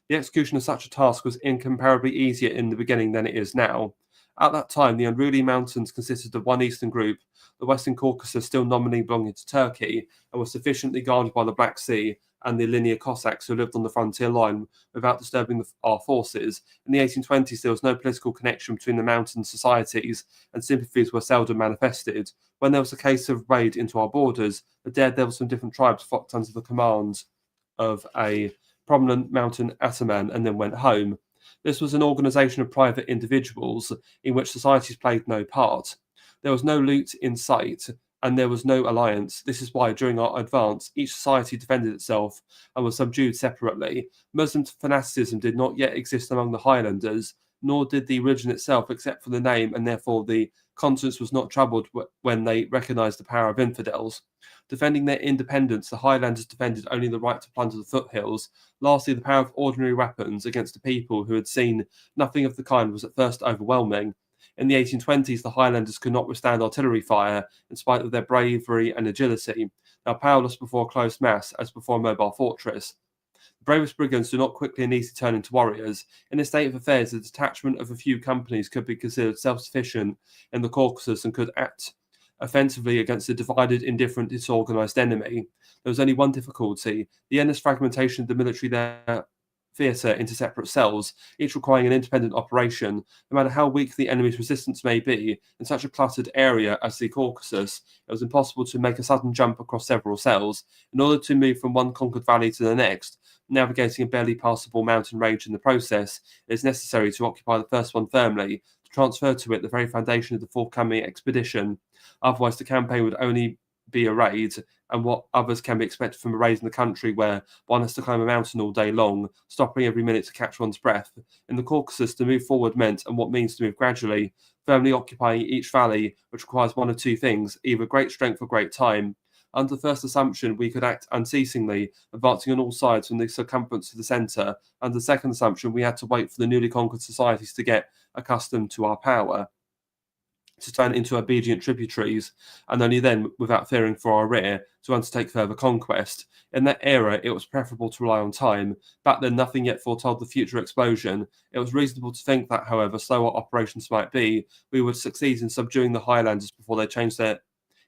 The execution of such a task was incomparably easier in the beginning than it is now. At that time, the unruly mountains consisted of one eastern group, the Western Caucasus still nominally belonging to Turkey, and was sufficiently guarded by the Black Sea and the linear Cossacks who lived on the frontier line without disturbing our forces. In the 1820s, there was no political connection between the mountain societies, and sympathies were seldom manifested. When there was a case of raid into our borders, the daredevils from different tribes flocked under the command of a prominent mountain ataman and then went home. This was an organisation of private individuals in which societies played no part. There was no loot in sight, and there was no alliance. This is why, during our advance, each society defended itself and was subdued separately. Muslim fanaticism did not yet exist among the Highlanders, nor did the religion itself, except for the name, and therefore the conscience was not troubled when they recognised the power of infidels. Defending their independence, the Highlanders defended only the right to plunder the foothills. Lastly, the power of ordinary weapons against a people who had seen nothing of the kind was at first overwhelming. In the 1820s, the Highlanders could not withstand artillery fire, in spite of their bravery and agility. They are powerless before a close mass, as before a mobile fortress. The bravest brigands do not quickly and easily turn into warriors. In this state of affairs, the detachment of a few companies could be considered self-sufficient in the Caucasus and could act offensively against a divided, indifferent, disorganized enemy. There was only one difficulty: the endless fragmentation of the military theatre into separate cells, each requiring an independent operation. No matter how weak the enemy's resistance may be, in such a cluttered area as the Caucasus, it was impossible to make a sudden jump across several cells. In order to move from one conquered valley to the next, navigating a barely passable mountain range in the process, it is necessary to occupy the first one firmly, to transfer to it the very foundation of the forthcoming expedition. Otherwise, the campaign would only be a raid, and what others can be expected from a raid in the country where one has to climb a mountain all day long, stopping every minute to catch one's breath. In the Caucasus, to move forward meant, and what means to move gradually, firmly occupying each valley, which requires one of two things: either great strength or great time. Under the first assumption, we could act unceasingly, advancing on all sides from the circumference to the centre. Under the second assumption, we had to wait for the newly conquered societies to get accustomed to our power. to turn into obedient tributaries, and only then, without fearing for our rear, to undertake further conquest. In that era, it was preferable to rely on time. Back then, nothing yet foretold the future explosion. It was reasonable to think that, however slow our operations might be, we would succeed in subduing the Highlanders before they changed their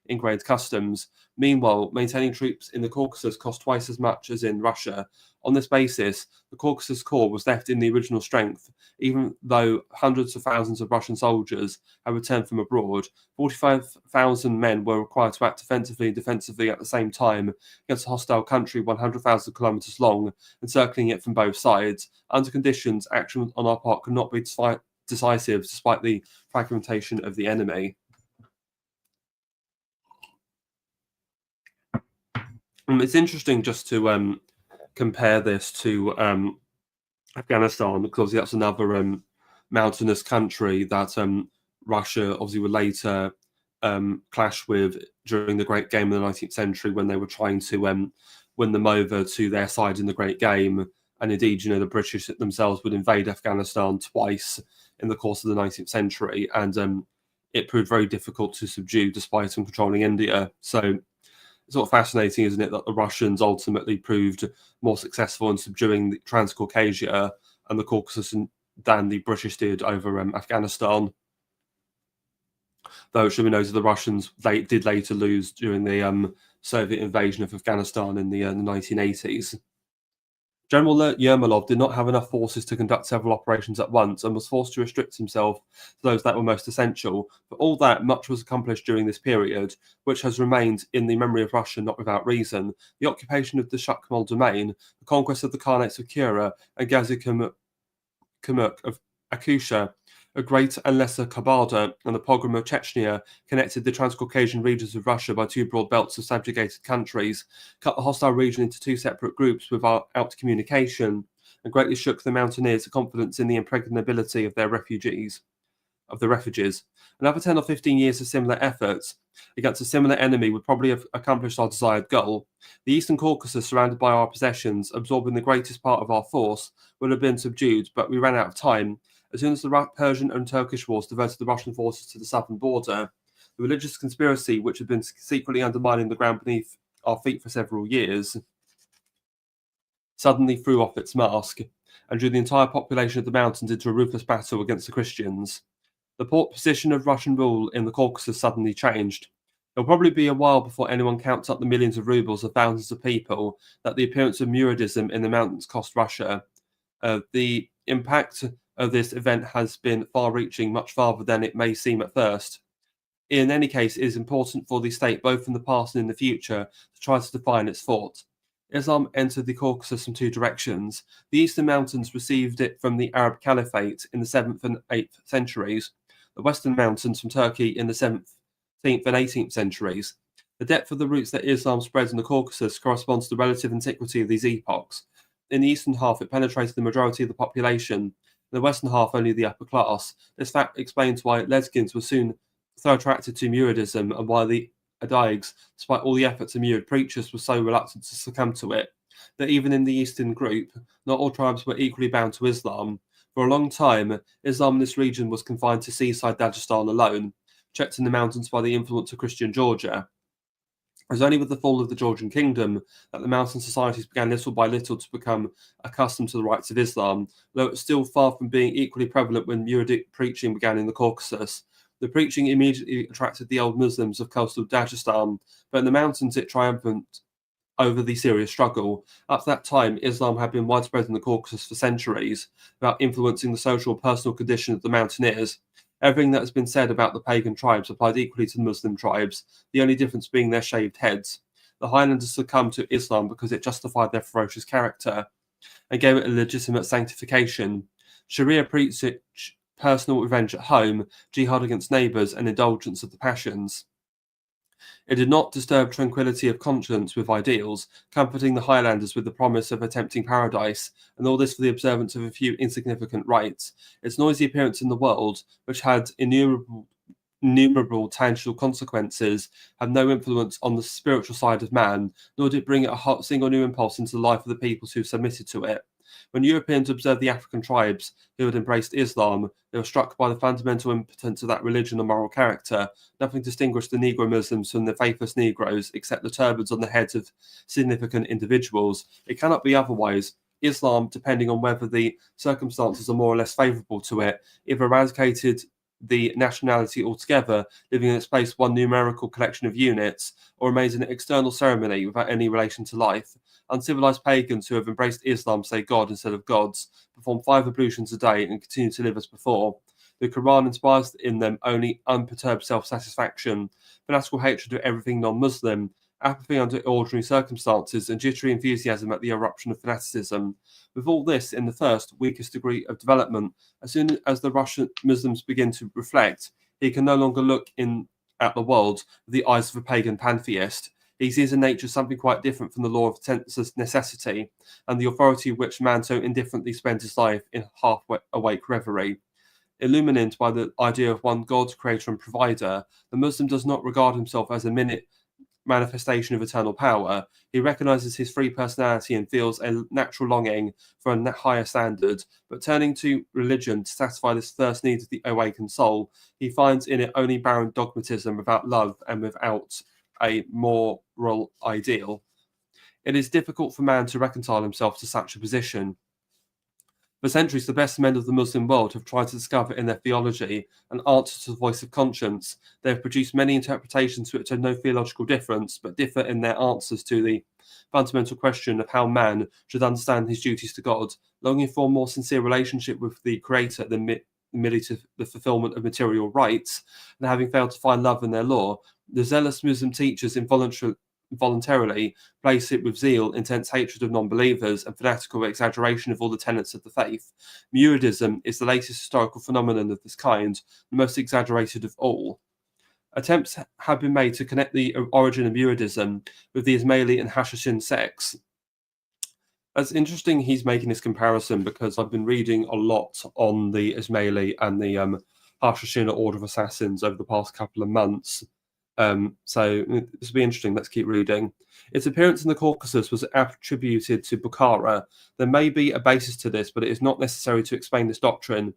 ingrained customs. Meanwhile, maintaining troops in the Caucasus cost twice as much as in Russia. On this basis, the Caucasus Corps was left in the original strength, even though hundreds of thousands of Russian soldiers had returned from abroad. 45,000 men were required to act offensively and defensively at the same time against a hostile country 100,000 kilometres long, encircling it from both sides. Under conditions, action on our part could not be decisive despite the fragmentation of the enemy. It's interesting just to compare this to Afghanistan, because obviously that's another mountainous country that Russia obviously would later clash with during the Great Game of the 19th century, when they were trying to win them over to their side in the Great Game. And indeed, the British themselves would invade Afghanistan twice in the course of the 19th century, and it proved very difficult to subdue despite them controlling India. So it's sort of fascinating, isn't it, that the Russians ultimately proved more successful in subduing the Transcaucasia and the Caucasus than the British did over Afghanistan. Though it should be noted, the Russians did later lose during the Soviet invasion of Afghanistan in the 1980s. General Yermolov did not have enough forces to conduct several operations at once and was forced to restrict himself to those that were most essential. For all that, much was accomplished during this period, which has remained in the memory of Russia not without reason. The occupation of the Shakmal domain, the conquest of the Khanates of Kura and Gazi Kamuk of Akusha, a Great and Lesser Kabarda, and the pogrom of Chechnya connected the Transcaucasian regions of Russia by two broad belts of subjugated countries, cut the hostile region into two separate groups without communication, and greatly shook the mountaineers' confidence in the impregnability of their refugees. Another 10 or 15 years of similar efforts against a similar enemy would probably have accomplished our desired goal. The Eastern Caucasus, surrounded by our possessions, absorbing the greatest part of our force, would have been subdued, but we ran out of time. As soon as the Persian and Turkish wars diverted the Russian forces to the southern border, the religious conspiracy, which had been secretly undermining the ground beneath our feet for several years, suddenly threw off its mask and drew the entire population of the mountains into a ruthless battle against the Christians. The position of Russian rule in the Caucasus suddenly changed. It'll probably be a while before anyone counts up the millions of rubles of thousands of people that the appearance of Muridism in the mountains cost Russia. The impact of this event has been far-reaching, much farther than it may seem at first. In any case, it is important for the state, both in the past and in the future, to try to define its thought. Islam entered the Caucasus from two directions. The eastern mountains received it from the Arab Caliphate in the 7th and 8th centuries, the western mountains from Turkey in the 17th and 18th centuries. The depth of the roots that Islam spreads in the Caucasus corresponds to the relative antiquity of these epochs. In the eastern half, it penetrated the majority of the population. In the western half, only the upper class. This fact explains why Lezgins were soon so attracted to Muridism and why the Adaigs, despite all the efforts of Murid preachers, were so reluctant to succumb to it. That even in the eastern group, not all tribes were equally bound to Islam. For a long time, Islam in this region was confined to seaside Dagestan alone, checked in the mountains by the influence of Christian Georgia. It was only with the fall of the Georgian kingdom that the mountain societies began little by little to become accustomed to the rites of Islam, though it was still far from being equally prevalent when Muridic preaching began in the Caucasus. The preaching immediately attracted the old Muslims of coastal Dagestan, but in the mountains it triumphed over the Syria struggle. Up to that time, Islam had been widespread in the Caucasus for centuries, without influencing the social and personal condition of the mountaineers. Everything that has been said about the pagan tribes applied equally to the Muslim tribes, the only difference being their shaved heads. The Highlanders succumbed to Islam because it justified their ferocious character and gave it a legitimate sanctification. Sharia preached personal revenge at home, jihad against neighbours, and indulgence of the passions. It did not disturb tranquillity of conscience with ideals, comforting the Highlanders with the promise of a tempting paradise, and all this for the observance of a few insignificant rites. Its noisy appearance in the world, which had innumerable tangible consequences, had no influence on the spiritual side of man, nor did it bring a single new impulse into the life of the peoples who submitted to it. When Europeans observed the African tribes who had embraced Islam, they were struck by the fundamental impotence of that religion and moral character. Nothing distinguished the Negro Muslims from the faithless Negroes except the turbans on the heads of significant individuals. It cannot be otherwise. Islam, depending on whether the circumstances are more or less favourable to it, either eradicated the nationality altogether, leaving in its place one numerical collection of units, or remains an external ceremony without any relation to life. Uncivilized pagans who have embraced Islam say God instead of gods, perform 5 ablutions a day, and continue to live as before. The Quran inspires in them only unperturbed self-satisfaction, fanatical hatred of everything non-Muslim, apathy under ordinary circumstances, and jittery enthusiasm at the eruption of fanaticism. With all this in the first, weakest degree of development, as soon as the Russian Muslims begin to reflect, he can no longer look in at the world with the eyes of a pagan pantheist. He sees in nature something quite different from the law of senseless necessity, and the authority which man so indifferently spends his life in half-awake reverie. Illumined by the idea of one God, creator and provider, the Muslim does not regard himself as a manifestation of eternal power. He recognizes his free personality and feels a natural longing for a higher standard. But turning to religion to satisfy this first need of the awakened soul, he finds in it only barren dogmatism without love and without a moral ideal. It is difficult for man to reconcile himself to such a position. For centuries, the best men of the Muslim world have tried to discover in their theology an answer to the voice of conscience. They have produced many interpretations which have no theological difference, but differ in their answers to the fundamental question of how man should understand his duties to God. Longing for a more sincere relationship with the Creator than merely to the fulfillment of material rights, and having failed to find love in their law, the zealous Muslim teachers involuntarily place it with zeal, intense hatred of non-believers, and fanatical exaggeration of all the tenets of the faith. Muridism is the latest historical phenomenon of this kind, the most exaggerated of all. Attempts have been made to connect the origin of Muridism with the Ismaili and Hashashin sects. It's interesting he's making this comparison because I've been reading a lot on the Ismaili and the Hashashin Order of Assassins over the past couple of months. So this will be interesting. Let's keep reading. Its appearance in the Caucasus was attributed to Bukhara. There may be a basis to this, but it is not necessary to explain this doctrine.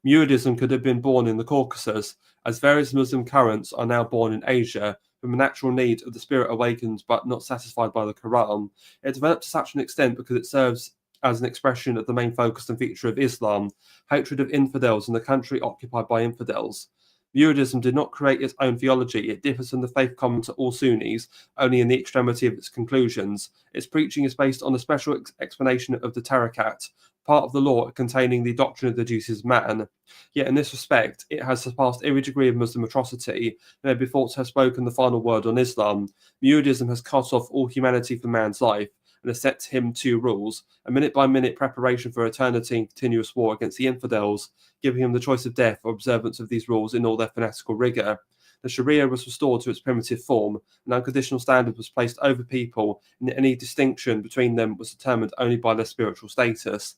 Muridism could have been born in the Caucasus, as various Muslim currents are now born in Asia, from a natural need of the spirit awakened but not satisfied by the Quran. It developed to such an extent because it serves as an expression of the main focus and feature of Islam, hatred of infidels in the country occupied by infidels. Muridism did not create its own theology. It differs from the faith common to all Sunnis, only in the extremity of its conclusions. Its preaching is based on a special explanation of the Tariqat, part of the law containing the doctrine of the duties of man. Yet in this respect, it has surpassed every degree of Muslim atrocity, and may be thought to have spoken the final word on Islam. Muridism has cut off all humanity from man's life, and has set him 2 rules: a minute-by-minute preparation for eternity and continuous war against the infidels, giving him the choice of death or observance of these rules in all their fanatical rigour. The Sharia was restored to its primitive form. An unconditional standard was placed over people, and any distinction between them was determined only by their spiritual status.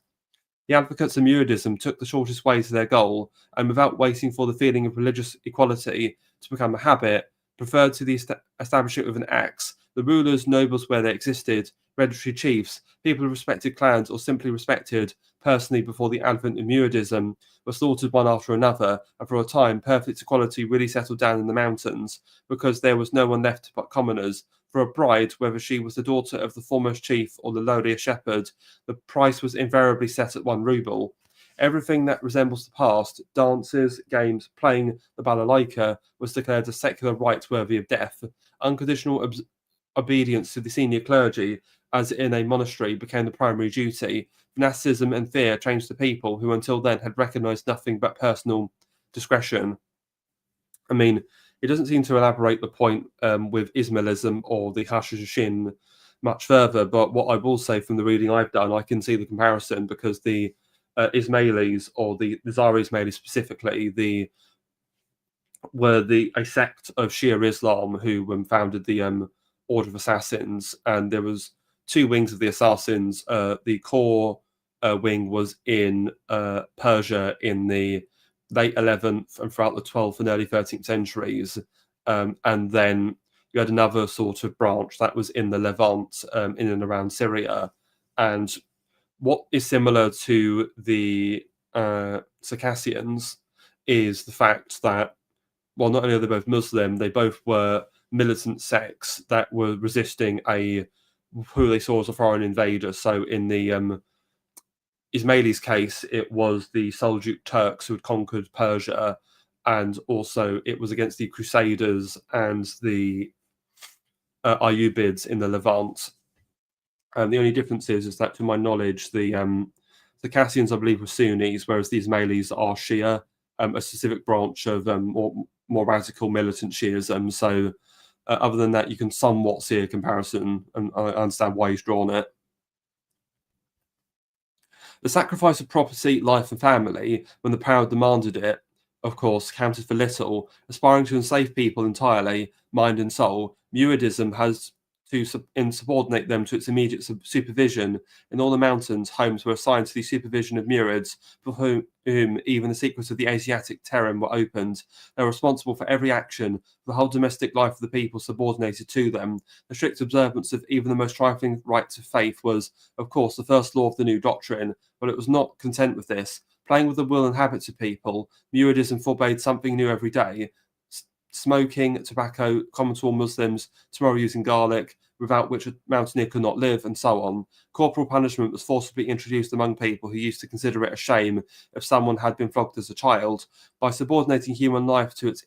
The advocates of Muridism took the shortest way to their goal, and without waiting for the feeling of religious equality to become a habit, preferred to the establishment of an axe. The rulers, nobles where they existed, hereditary chiefs, people of respected clans, or simply respected personally before the advent of Muridism, were slaughtered one after another, and for a time perfect equality really settled down in the mountains, because there was no one left but commoners. For a bride, whether she was the daughter of the foremost chief or the lowliest shepherd, the price was invariably set at 1 ruble. Everything that resembles the past, dances, games, playing the balalaika, was declared a secular right worthy of death. Unconditional obedience to the senior clergy, as in a monastery, became the primary duty. Fanaticism and fear changed the people, who until then had recognized nothing but personal discretion. I mean, it doesn't seem to elaborate the point with Ismailism or the Hashashin much further, but what I will say from the reading I've done, I can see the comparison, because the Ismailis, or the Zara Ismailis specifically, were a sect of Shia Islam who founded the Order of Assassins, and there was 2 wings of the Assassins. The core wing was in Persia in the late 11th and throughout the 12th and early 13th centuries, and then you had another sort of branch that was in the Levant, in and around Syria, and What is similar to the Circassians is the fact that, well, not only are they both Muslim, they both were militant sects that were resisting who they saw as a foreign invader. So in the Ismaili's case, it was the Seljuk Turks who had conquered Persia, and also it was against the Crusaders and the Ayyubids in the Levant. And the only difference is that, to my knowledge, the Caucasians, I believe, were Sunnis, whereas the Ismailis are Shia, a specific branch of more radical militant Shiism. So, other than that, you can somewhat see a comparison, and I understand why he's drawn it. The sacrifice of property, life, and family, when the power demanded it, of course, counted for little. Aspiring to enslave people entirely, mind and soul, Muridism has to subordinate them to its immediate supervision. In all the mountains, homes were assigned to the supervision of Murids, for whom even the secrets of the Asiatic terrain were opened. They were responsible for every action, the whole domestic life of the people subordinated to them. The strict observance of even the most trifling rites of faith was, of course, the first law of the new doctrine, but it was not content with this. Playing with the will and habits of people, Muridism forbade something new every day. Smoking, tobacco, common to all Muslims, tomorrow using garlic, without which a mountaineer could not live, and so on. Corporal punishment was forcibly introduced among people who used to consider it a shame if someone had been flogged as a child. By subordinating human life to its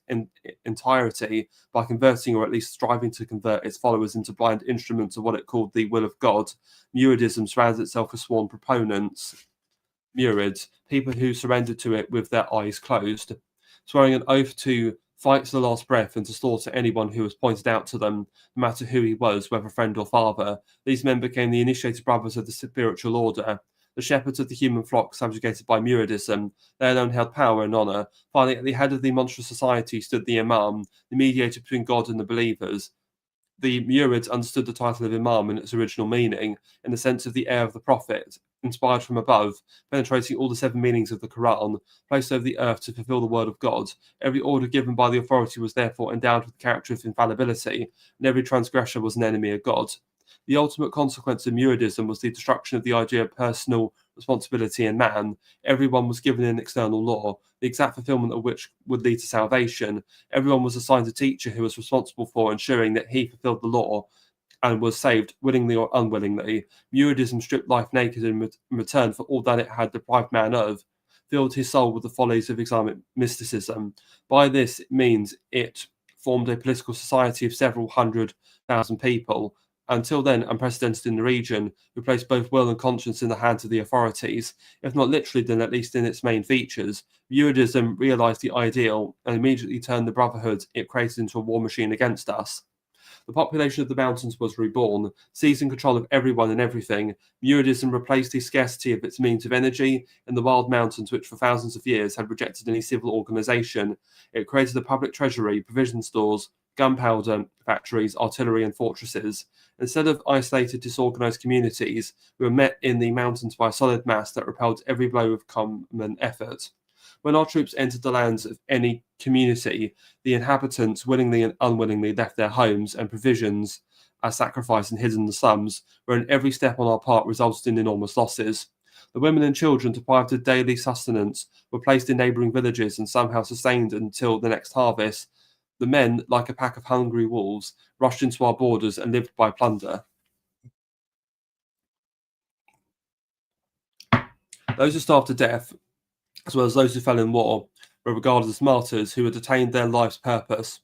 entirety, by converting or at least striving to convert its followers into blind instruments of what it called the will of God, Muridism surrounds itself with sworn proponents. Murids, people who surrendered to it with their eyes closed, swearing an oath to fight to the last breath and to slaughter anyone who was pointed out to them, no matter who he was, whether friend or father. These men became the initiated brothers of the spiritual order, the shepherds of the human flock subjugated by Muridism. They alone held power and honour. Finally, at the head of the monstrous society stood the Imam, the mediator between God and the believers. The Murids understood the title of Imam in its original meaning, in the sense of the heir of the Prophet, inspired from above, penetrating all the 7 meanings of the Quran, placed over the earth to fulfill the word of God. Every order given by the authority was therefore endowed with the character of infallibility, and every transgressor was an enemy of God. The ultimate consequence of Muridism was the destruction of the idea of personal responsibility in man. Everyone was given an external law, the exact fulfillment of which would lead to salvation. Everyone was assigned a teacher who was responsible for ensuring that he fulfilled the law and was saved willingly or unwillingly. Muridism stripped life naked in return for all that it had deprived man of, filled his soul with the follies of Islamic mysticism. By this it means it formed a political society of several 100,000 people, until then unprecedented in the region, who placed both will and conscience in the hands of the authorities. If not literally, then at least in its main features. Muridism realized the ideal and immediately turned the brotherhood it created into a war machine against us. The population of the mountains was reborn, seizing control of everyone and everything. Muridism replaced the scarcity of its means of energy in the wild mountains, which for thousands of years had rejected any civil organization. It created a public treasury, provision stores, gunpowder factories, artillery, and fortresses. Instead of isolated, disorganized communities, we were met in the mountains by a solid mass that repelled every blow of common effort. When our troops entered the lands of any community, the inhabitants willingly and unwillingly left their homes and provisions as sacrifice and hid in the slums, wherein every step on our part resulted in enormous losses. The women and children, deprived of daily sustenance, were placed in neighbouring villages and somehow sustained until the next harvest. The men, like a pack of hungry wolves, rushed into our borders and lived by plunder. Those who starved to death, as well as those who fell in war, were regarded as martyrs who had attained their life's purpose.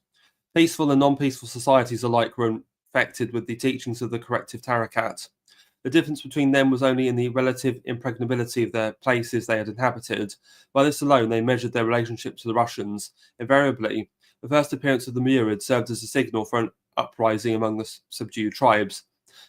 Peaceful and non-peaceful societies alike were infected with the teachings of the corrective tariqat. The difference between them was only in the relative impregnability of their places they had inhabited. By this alone, they measured their relationship to the Russians. Invariably, the first appearance of the Murid served as a signal for an uprising among the subdued tribes.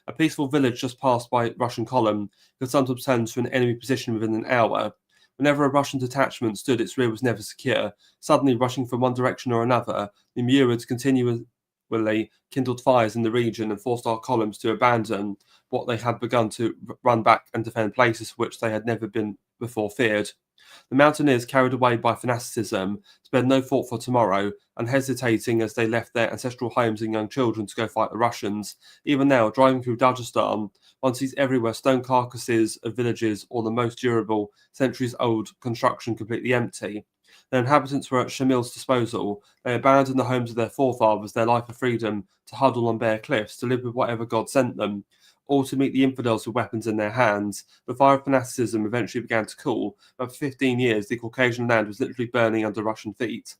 A peaceful village just passed by Russian column could sometimes turn to an enemy position within an hour. Whenever a Russian detachment stood, its rear was never secure. Suddenly, rushing from one direction or another, the Murids continually kindled fires in the region and forced our columns to abandon what they had begun to run back and defend places for which they had never been before feared. The mountaineers, carried away by fanaticism, spared no thought for tomorrow, unhesitating as they left their ancestral homes and young children to go fight the Russians. Even now, driving through Dagestan, one sees everywhere stone carcasses of villages or the most durable, centuries-old construction completely empty. The inhabitants were at Shamil's disposal. They abandoned the homes of their forefathers, their life of freedom, to huddle on bare cliffs, to live with whatever God sent them, or to meet the infidels with weapons in their hands. The fire of fanaticism eventually began to cool, but for 15 years the Caucasian land was literally burning under Russian feet.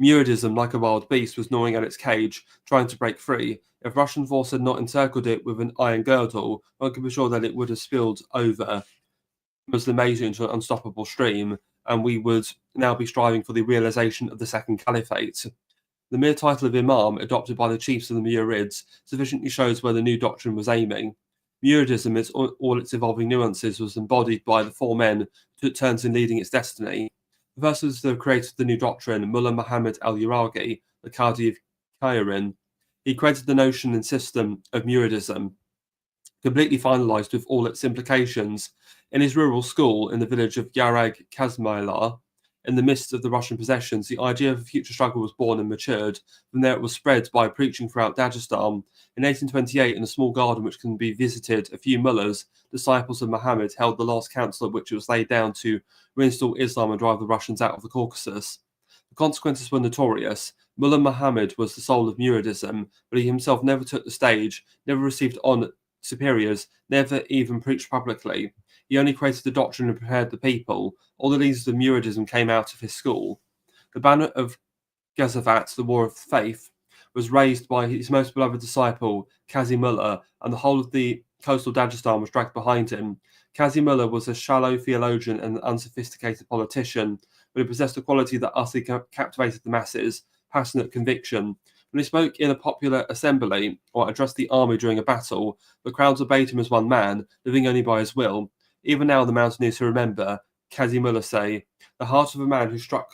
Muridism, like a wild beast, was gnawing at its cage, trying to break free. If Russian force had not encircled it with an iron girdle, one could be sure that it would have spilled over Muslim Asia into an unstoppable stream, and we would now be striving for the realization of the Second Caliphate. The mere title of Imam, adopted by the chiefs of the Murids, sufficiently shows where the new doctrine was aiming. Muridism, in all its evolving nuances, was embodied by the four men who took turns in leading its destiny. The first was the creator of the new doctrine, Mullah Muhammad al-Yaraghi, the Qadi of Kairin. He created the notion and system of Muridism, completely finalized with all its implications. In his rural school in the village of Yarag Kazmailar, in the midst of the Russian possessions, the idea of a future struggle was born and matured. From there it was spread by preaching throughout Dagestan. In 1828, in a small garden which can be visited, a few mullahs, disciples of Muhammad, held the last council at which it was laid down to reinstall Islam and drive the Russians out of the Caucasus. The consequences were notorious. Mullah Muhammad was the soul of Muridism, but he himself never took the stage, never received on superiors, never even preached publicly. He only created the doctrine and prepared the people. All the leaders of Muridism came out of his school. The banner of Ghazavat, the War of Faith, was raised by his most beloved disciple, Qazi Mullah, and the whole of the coastal Dagestan was dragged behind him. Qazi Mullah was a shallow theologian and an unsophisticated politician, but he possessed a quality that utterly captivated the masses: passionate conviction. When he spoke in a popular assembly or addressed the army during a battle, the crowds obeyed him as one man, living only by his will. Even now, the mountaineers who remember Qazi Mullah say, "The heart of a man who stuck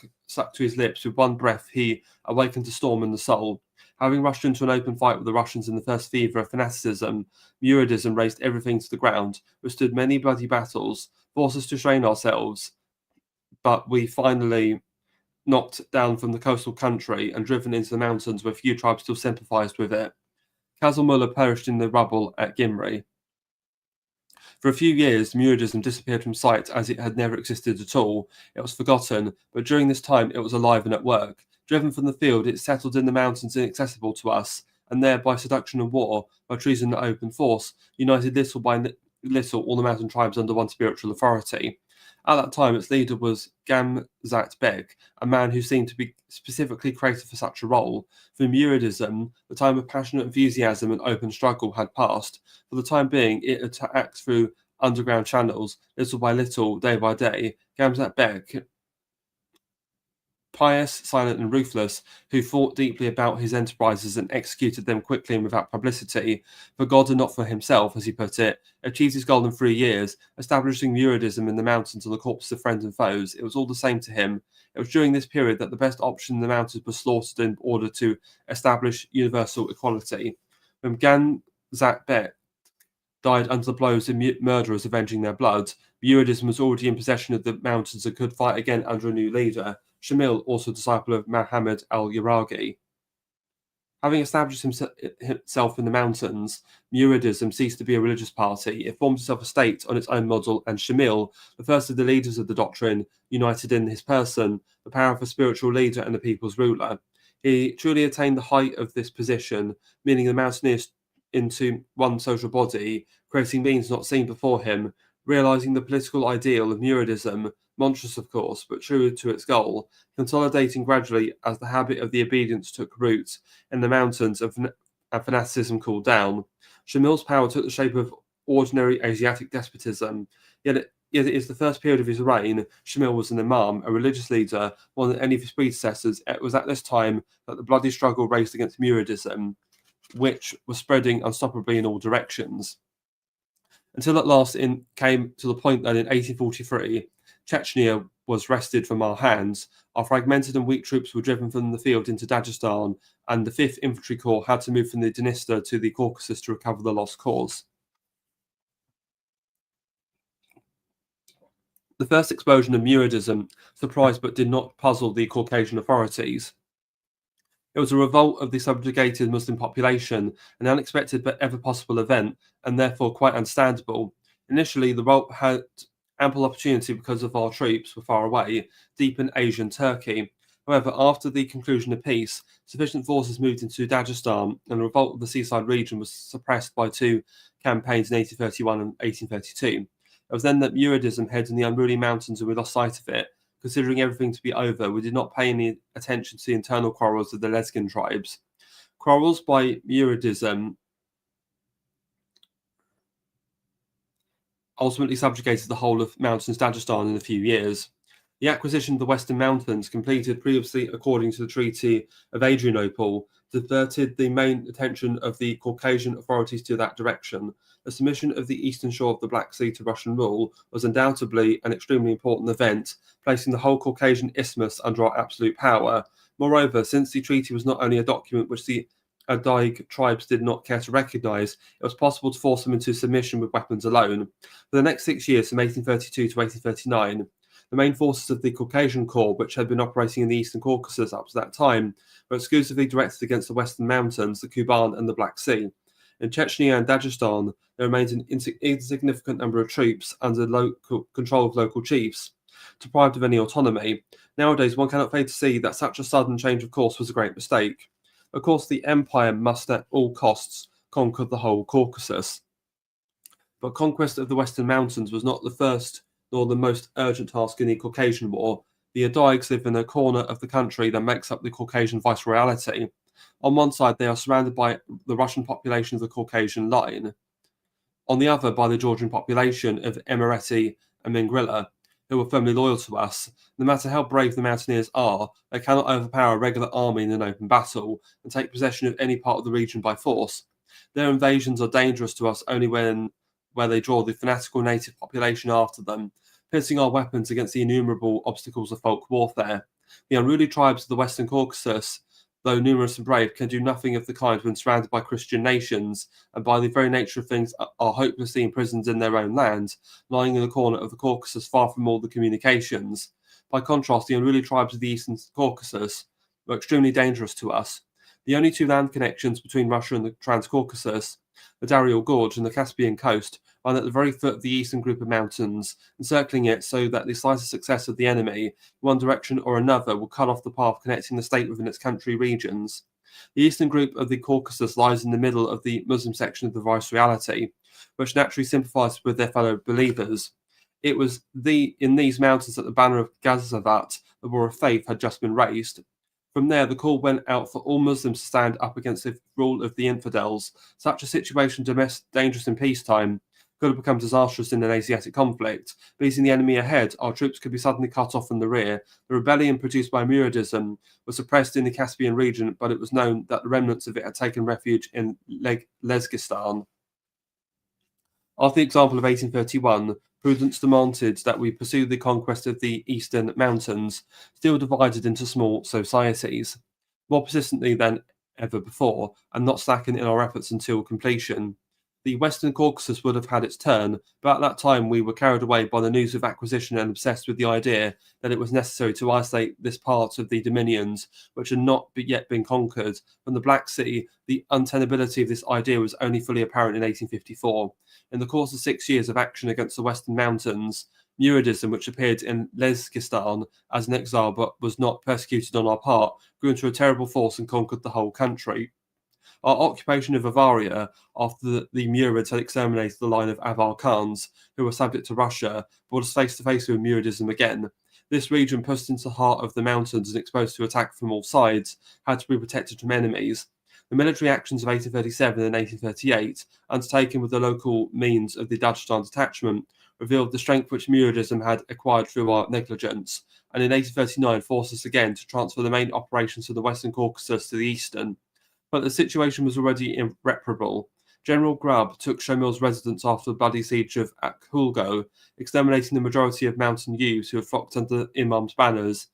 to his lips with one breath, he awakened a storm in the soul." Having rushed into an open fight with the Russians in the first fever of fanaticism, Muridism razed everything to the ground, withstood many bloody battles, forced us to strain ourselves, but we finally knocked down from the coastal country and driven into the mountains where few tribes still sympathized with it. Qazi Mullah perished in the rubble at Gimri. For a few years, Muridism disappeared from sight as it had never existed at all. It was forgotten, but during this time it was alive and at work. Driven from the field, it settled in the mountains inaccessible to us, and there, by seduction and war, by treason and open force, united little by little all the mountain tribes under one spiritual authority. At that time, its leader was Gamzat Beg, a man who seemed to be specifically created for such a role. For Muridism, the time of passionate enthusiasm and open struggle had passed. For the time being, it attacked through underground channels, little by little, day by day. Gamzat Beg, pious, silent, and ruthless, who thought deeply about his enterprises and executed them quickly and without publicity, for God and not for himself, as he put it, achieved his goal in 3 years, establishing Muridism in the mountains on the corpses of friends and foes. It was all the same to him. It was during this period that the best option in the mountains was slaughtered in order to establish universal equality. When Ganzat Bet died under the blows of murderers avenging their blood, Muridism was already in possession of the mountains and could fight again under a new leader. Shamil, also a disciple of Muhammad al-Yaraghi. Having established himself in the mountains, Muridism ceased to be a religious party. It formed itself a state on its own model, and Shamil, the first of the leaders of the doctrine, united in his person the power of a spiritual leader and the people's ruler. He truly attained the height of this position, meaning the mountaineers into one social body, creating means not seen before him, realizing the political ideal of Muridism, monstrous of course, but true to its goal, consolidating gradually as the habit of the obedience took root in the mountains and fanaticism cooled down. Shamil's power took the shape of ordinary Asiatic despotism, yet it is the first period of his reign. Shamil was an imam, a religious leader, more than any of his predecessors. It was at this time that the bloody struggle raged against Muridism, which was spreading unstoppably in all directions. Until at last it came to the point that in 1843, Chechnya was wrested from our hands. Our fragmented and weak troops were driven from the field into Dagestan, and the 5th Infantry Corps had to move from the Dniester to the Caucasus to recover the lost cause. The first explosion of Muridism surprised but did not puzzle the Caucasian authorities. It was a revolt of the subjugated Muslim population, an unexpected but ever possible event, and therefore quite understandable. Initially, the revolt had ample opportunity because of our troops were far away, deep in Asian Turkey. However, after the conclusion of peace, sufficient forces moved into Dagestan, and the revolt of the seaside region was suppressed by two campaigns in 1831 and 1832. It was then that Muridism headed in the unruly mountains, and we lost sight of it. Considering everything to be over, we did not pay any attention to the internal quarrels of the Lezgin tribes. Quarrels by Muridism ultimately subjugated the whole of mountainous Dagestan in a few years. The acquisition of the Western Mountains, completed previously according to the Treaty of Adrianople, diverted the main attention of the Caucasian authorities to that direction. The submission of the eastern shore of the Black Sea to Russian rule was undoubtedly an extremely important event, placing the whole Caucasian isthmus under our absolute power. Moreover, since the treaty was not only a document which the Adaig tribes did not care to recognize, it was possible to force them into submission with weapons alone. For the next 6 years, from 1832 to 1839, the main forces of the Caucasian Corps, which had been operating in the Eastern Caucasus up to that time, were exclusively directed against the Western Mountains, the Kuban, and the Black Sea. In Chechnya and Dagestan, there remained an insignificant number of troops under local control of local chiefs, deprived of any autonomy. Nowadays, one cannot fail to see that such a sudden change of course was a great mistake. Of course, the empire must at all costs conquer the whole Caucasus. But conquest of the Western Mountains was not the first nor the most urgent task in the Caucasian War. The Adaigs live in a corner of the country that makes up the Caucasian viceroyalty. On one side, they are surrounded by the Russian population of the Caucasian line. On the other, by the Georgian population of Emirati and Mingrila, who are firmly loyal to us. No matter how brave the mountaineers are, they cannot overpower a regular army in an open battle and take possession of any part of the region by force. Their invasions are dangerous to us only where they draw the fanatical native population after them, pitting our weapons against the innumerable obstacles of folk warfare. The unruly tribes of the Western Caucasus, though numerous and brave, can do nothing of the kind when surrounded by Christian nations, and by the very nature of things are hopelessly imprisoned in their own land, lying in a corner of the Caucasus far from all the communications. By contrast, the unruly tribes of the Eastern Caucasus were extremely dangerous to us. The only two land connections between Russia and the Transcaucasus, the Darial Gorge and the Caspian coast, ran at the very foot of the eastern group of mountains, encircling it so that the slightest success of the enemy, in one direction or another, will cut off the path connecting the state within its country regions. The eastern group of the Caucasus lies in the middle of the Muslim section of the viceroyalty, which naturally sympathized with their fellow believers. It was in these mountains that the banner of Ghazavat, the war of faith, had just been raised. From there, the call went out for all Muslims to stand up against the rule of the infidels. Such a situation, dangerous in peacetime, could have become disastrous in an Asiatic conflict. Beating the enemy ahead, our troops could be suddenly cut off from the rear. The rebellion produced by Muridism was suppressed in the Caspian region, but it was known that the remnants of it had taken refuge in Lezgistan. After the example of 1831, prudence demanded that we pursue the conquest of the eastern mountains, still divided into small societies, more persistently than ever before, and not slacking in our efforts until completion. The Western Caucasus would have had its turn, but at that time we were carried away by the news of acquisition and obsessed with the idea that it was necessary to isolate this part of the dominions which had not yet been conquered. From the Black Sea, the untenability of this idea was only fully apparent in 1854. In the course of 6 years of action against the Western Mountains, Muridism, which appeared in Lezgistan as an exile but was not persecuted on our part, grew into a terrible force and conquered the whole country. Our occupation of Avaria, after the Murids had exterminated the line of Avar Khans, who were subject to Russia, brought us face to face with Muridism again. This region, pushed into the heart of the mountains and exposed to attack from all sides, had to be protected from enemies. The military actions of 1837 and 1838, undertaken with the local means of the Dagestan detachment, revealed the strength which Muridism had acquired through our negligence, and in 1839 forced us again to transfer the main operations of the Western Caucasus to the eastern. But the situation was already irreparable. General Grubb took Shamil's residence after the bloody siege of Akhulgo, exterminating the majority of mountain youths who had flocked under Imam's banners,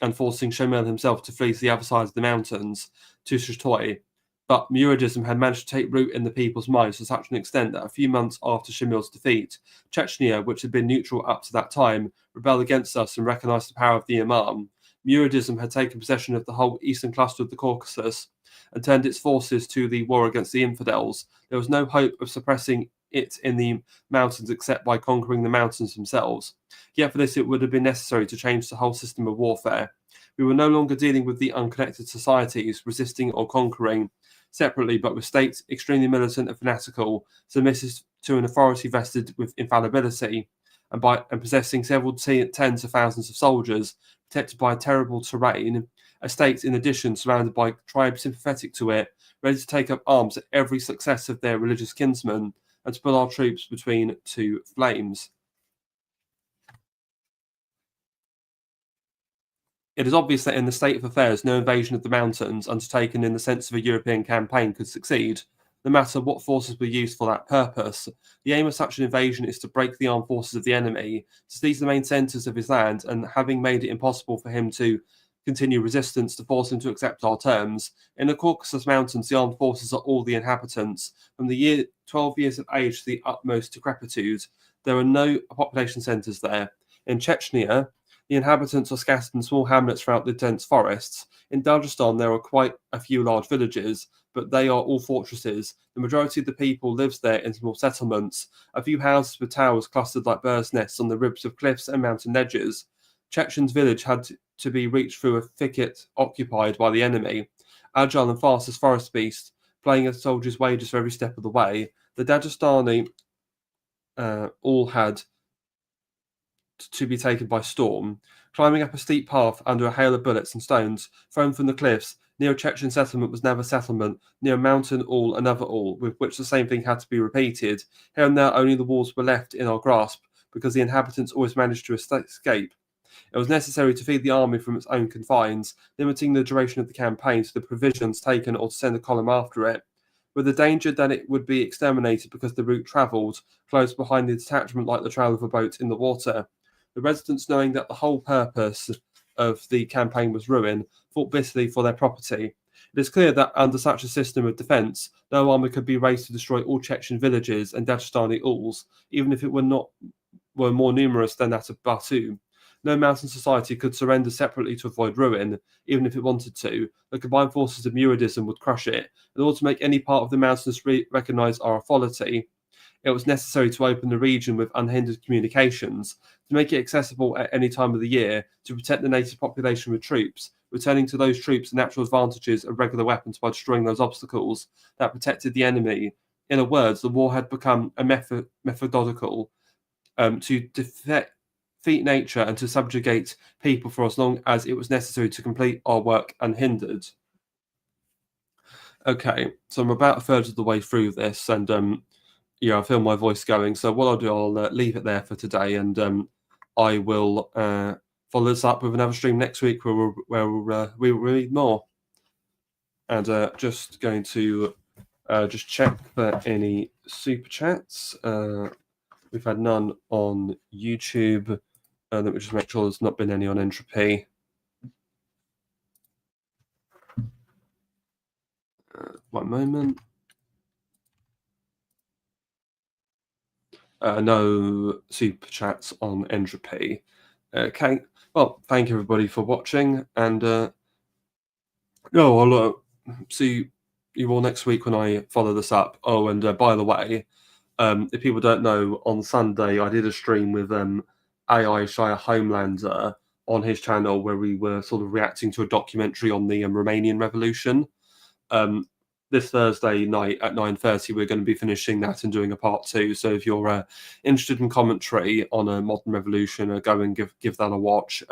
and forcing Shamil himself to flee to the other side of the mountains, to Shatoy. But Muridism had managed to take root in the people's minds to such an extent that a few months after Shimil's defeat, Chechnya, which had been neutral up to that time, rebelled against us and recognized the power of the Imam. Muridism had taken possession of the whole eastern cluster of the Caucasus and turned its forces to the war against the infidels. There was no hope of suppressing it in the mountains except by conquering the mountains themselves. Yet for this it would have been necessary to change the whole system of warfare. We were no longer dealing with the unconnected societies, resisting or conquering separately, but with states extremely militant and fanatical, submissive to an authority vested with infallibility, and possessing several tens of thousands of soldiers, protected by a terrible terrain, a state, in addition, surrounded by tribes sympathetic to it, ready to take up arms at every success of their religious kinsmen, and to put our troops between two flames. It is obvious that in the state of affairs, no invasion of the mountains undertaken in the sense of a European campaign could succeed, no matter what forces were used for that purpose. The aim of such an invasion is to break the armed forces of the enemy, to seize the main centres of his land, and having made it impossible for him to continue resistance, to force him to accept our terms. In the Caucasus Mountains, the armed forces are all the inhabitants. From the year 12 years of age to the utmost decrepitude, there are no population centres there. In Chechnya, the inhabitants are scattered in small hamlets throughout the dense forests. In Dagestan, there are quite a few large villages, but they are all fortresses. The majority of the people lives there in small settlements, a few houses with towers clustered like birds' nests on the ribs of cliffs and mountain ledges. Chechen's village had to be reached through a thicket occupied by the enemy. Agile and fast as forest beasts, playing a soldier's wages for every step of the way, the Dagestani all had to be taken by storm. Climbing up a steep path under a hail of bullets and stones thrown from the cliffs, near a Chechen settlement was never settlement, near a mountain all another all, with which the same thing had to be repeated. Here and there only the walls were left in our grasp, because the inhabitants always managed to escape. It was necessary to feed the army from its own confines, limiting the duration of the campaign to the provisions taken or to send a column after it, with the danger that it would be exterminated because the route travelled close behind the detachment like the trail of a boat in the water. The residents, knowing that the whole purpose of the campaign was ruin, fought bitterly for their property. It is clear that under such a system of defence, no army could be raised to destroy all Chechen villages and Dagestani ulls, even if it were more numerous than that of Batu. No mountain society could surrender separately to avoid ruin, even if it wanted to. The combined forces of Muridism would crush it. In order to make any part of the mountains recognise our authority, it was necessary to open the region with unhindered communications, to make it accessible at any time of the year, to protect the native population with troops, returning to those troops the natural advantages of regular weapons by destroying those obstacles that protected the enemy. In other words, the war had become a methodological to defeat nature and to subjugate people for as long as it was necessary to complete our work unhindered. Okay, so I'm about a third of the way through this, and I feel my voice going. So what I'll do, I'll leave it there for today, and I will follow this up with another stream next week where we'll read more. And just going to just check for any super chats. We've had none on YouTube. Let me just make sure there's not been any on Entropy. One moment. No super chats on Entropy. Okay. Well, thank you everybody for watching, and I'll see you all next week when I follow this up. Oh, and by the way, if people don't know, on Sunday I did a stream with AI Shire Homelander on his channel where we were sort of reacting to a documentary on the Romanian Revolution. This Thursday night at 9:30, we're going to be finishing that and doing a part 2. So if you're interested in commentary on a modern revolution, go and give that a watch.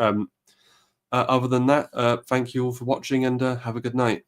Other than that, thank you all for watching, and have a good night.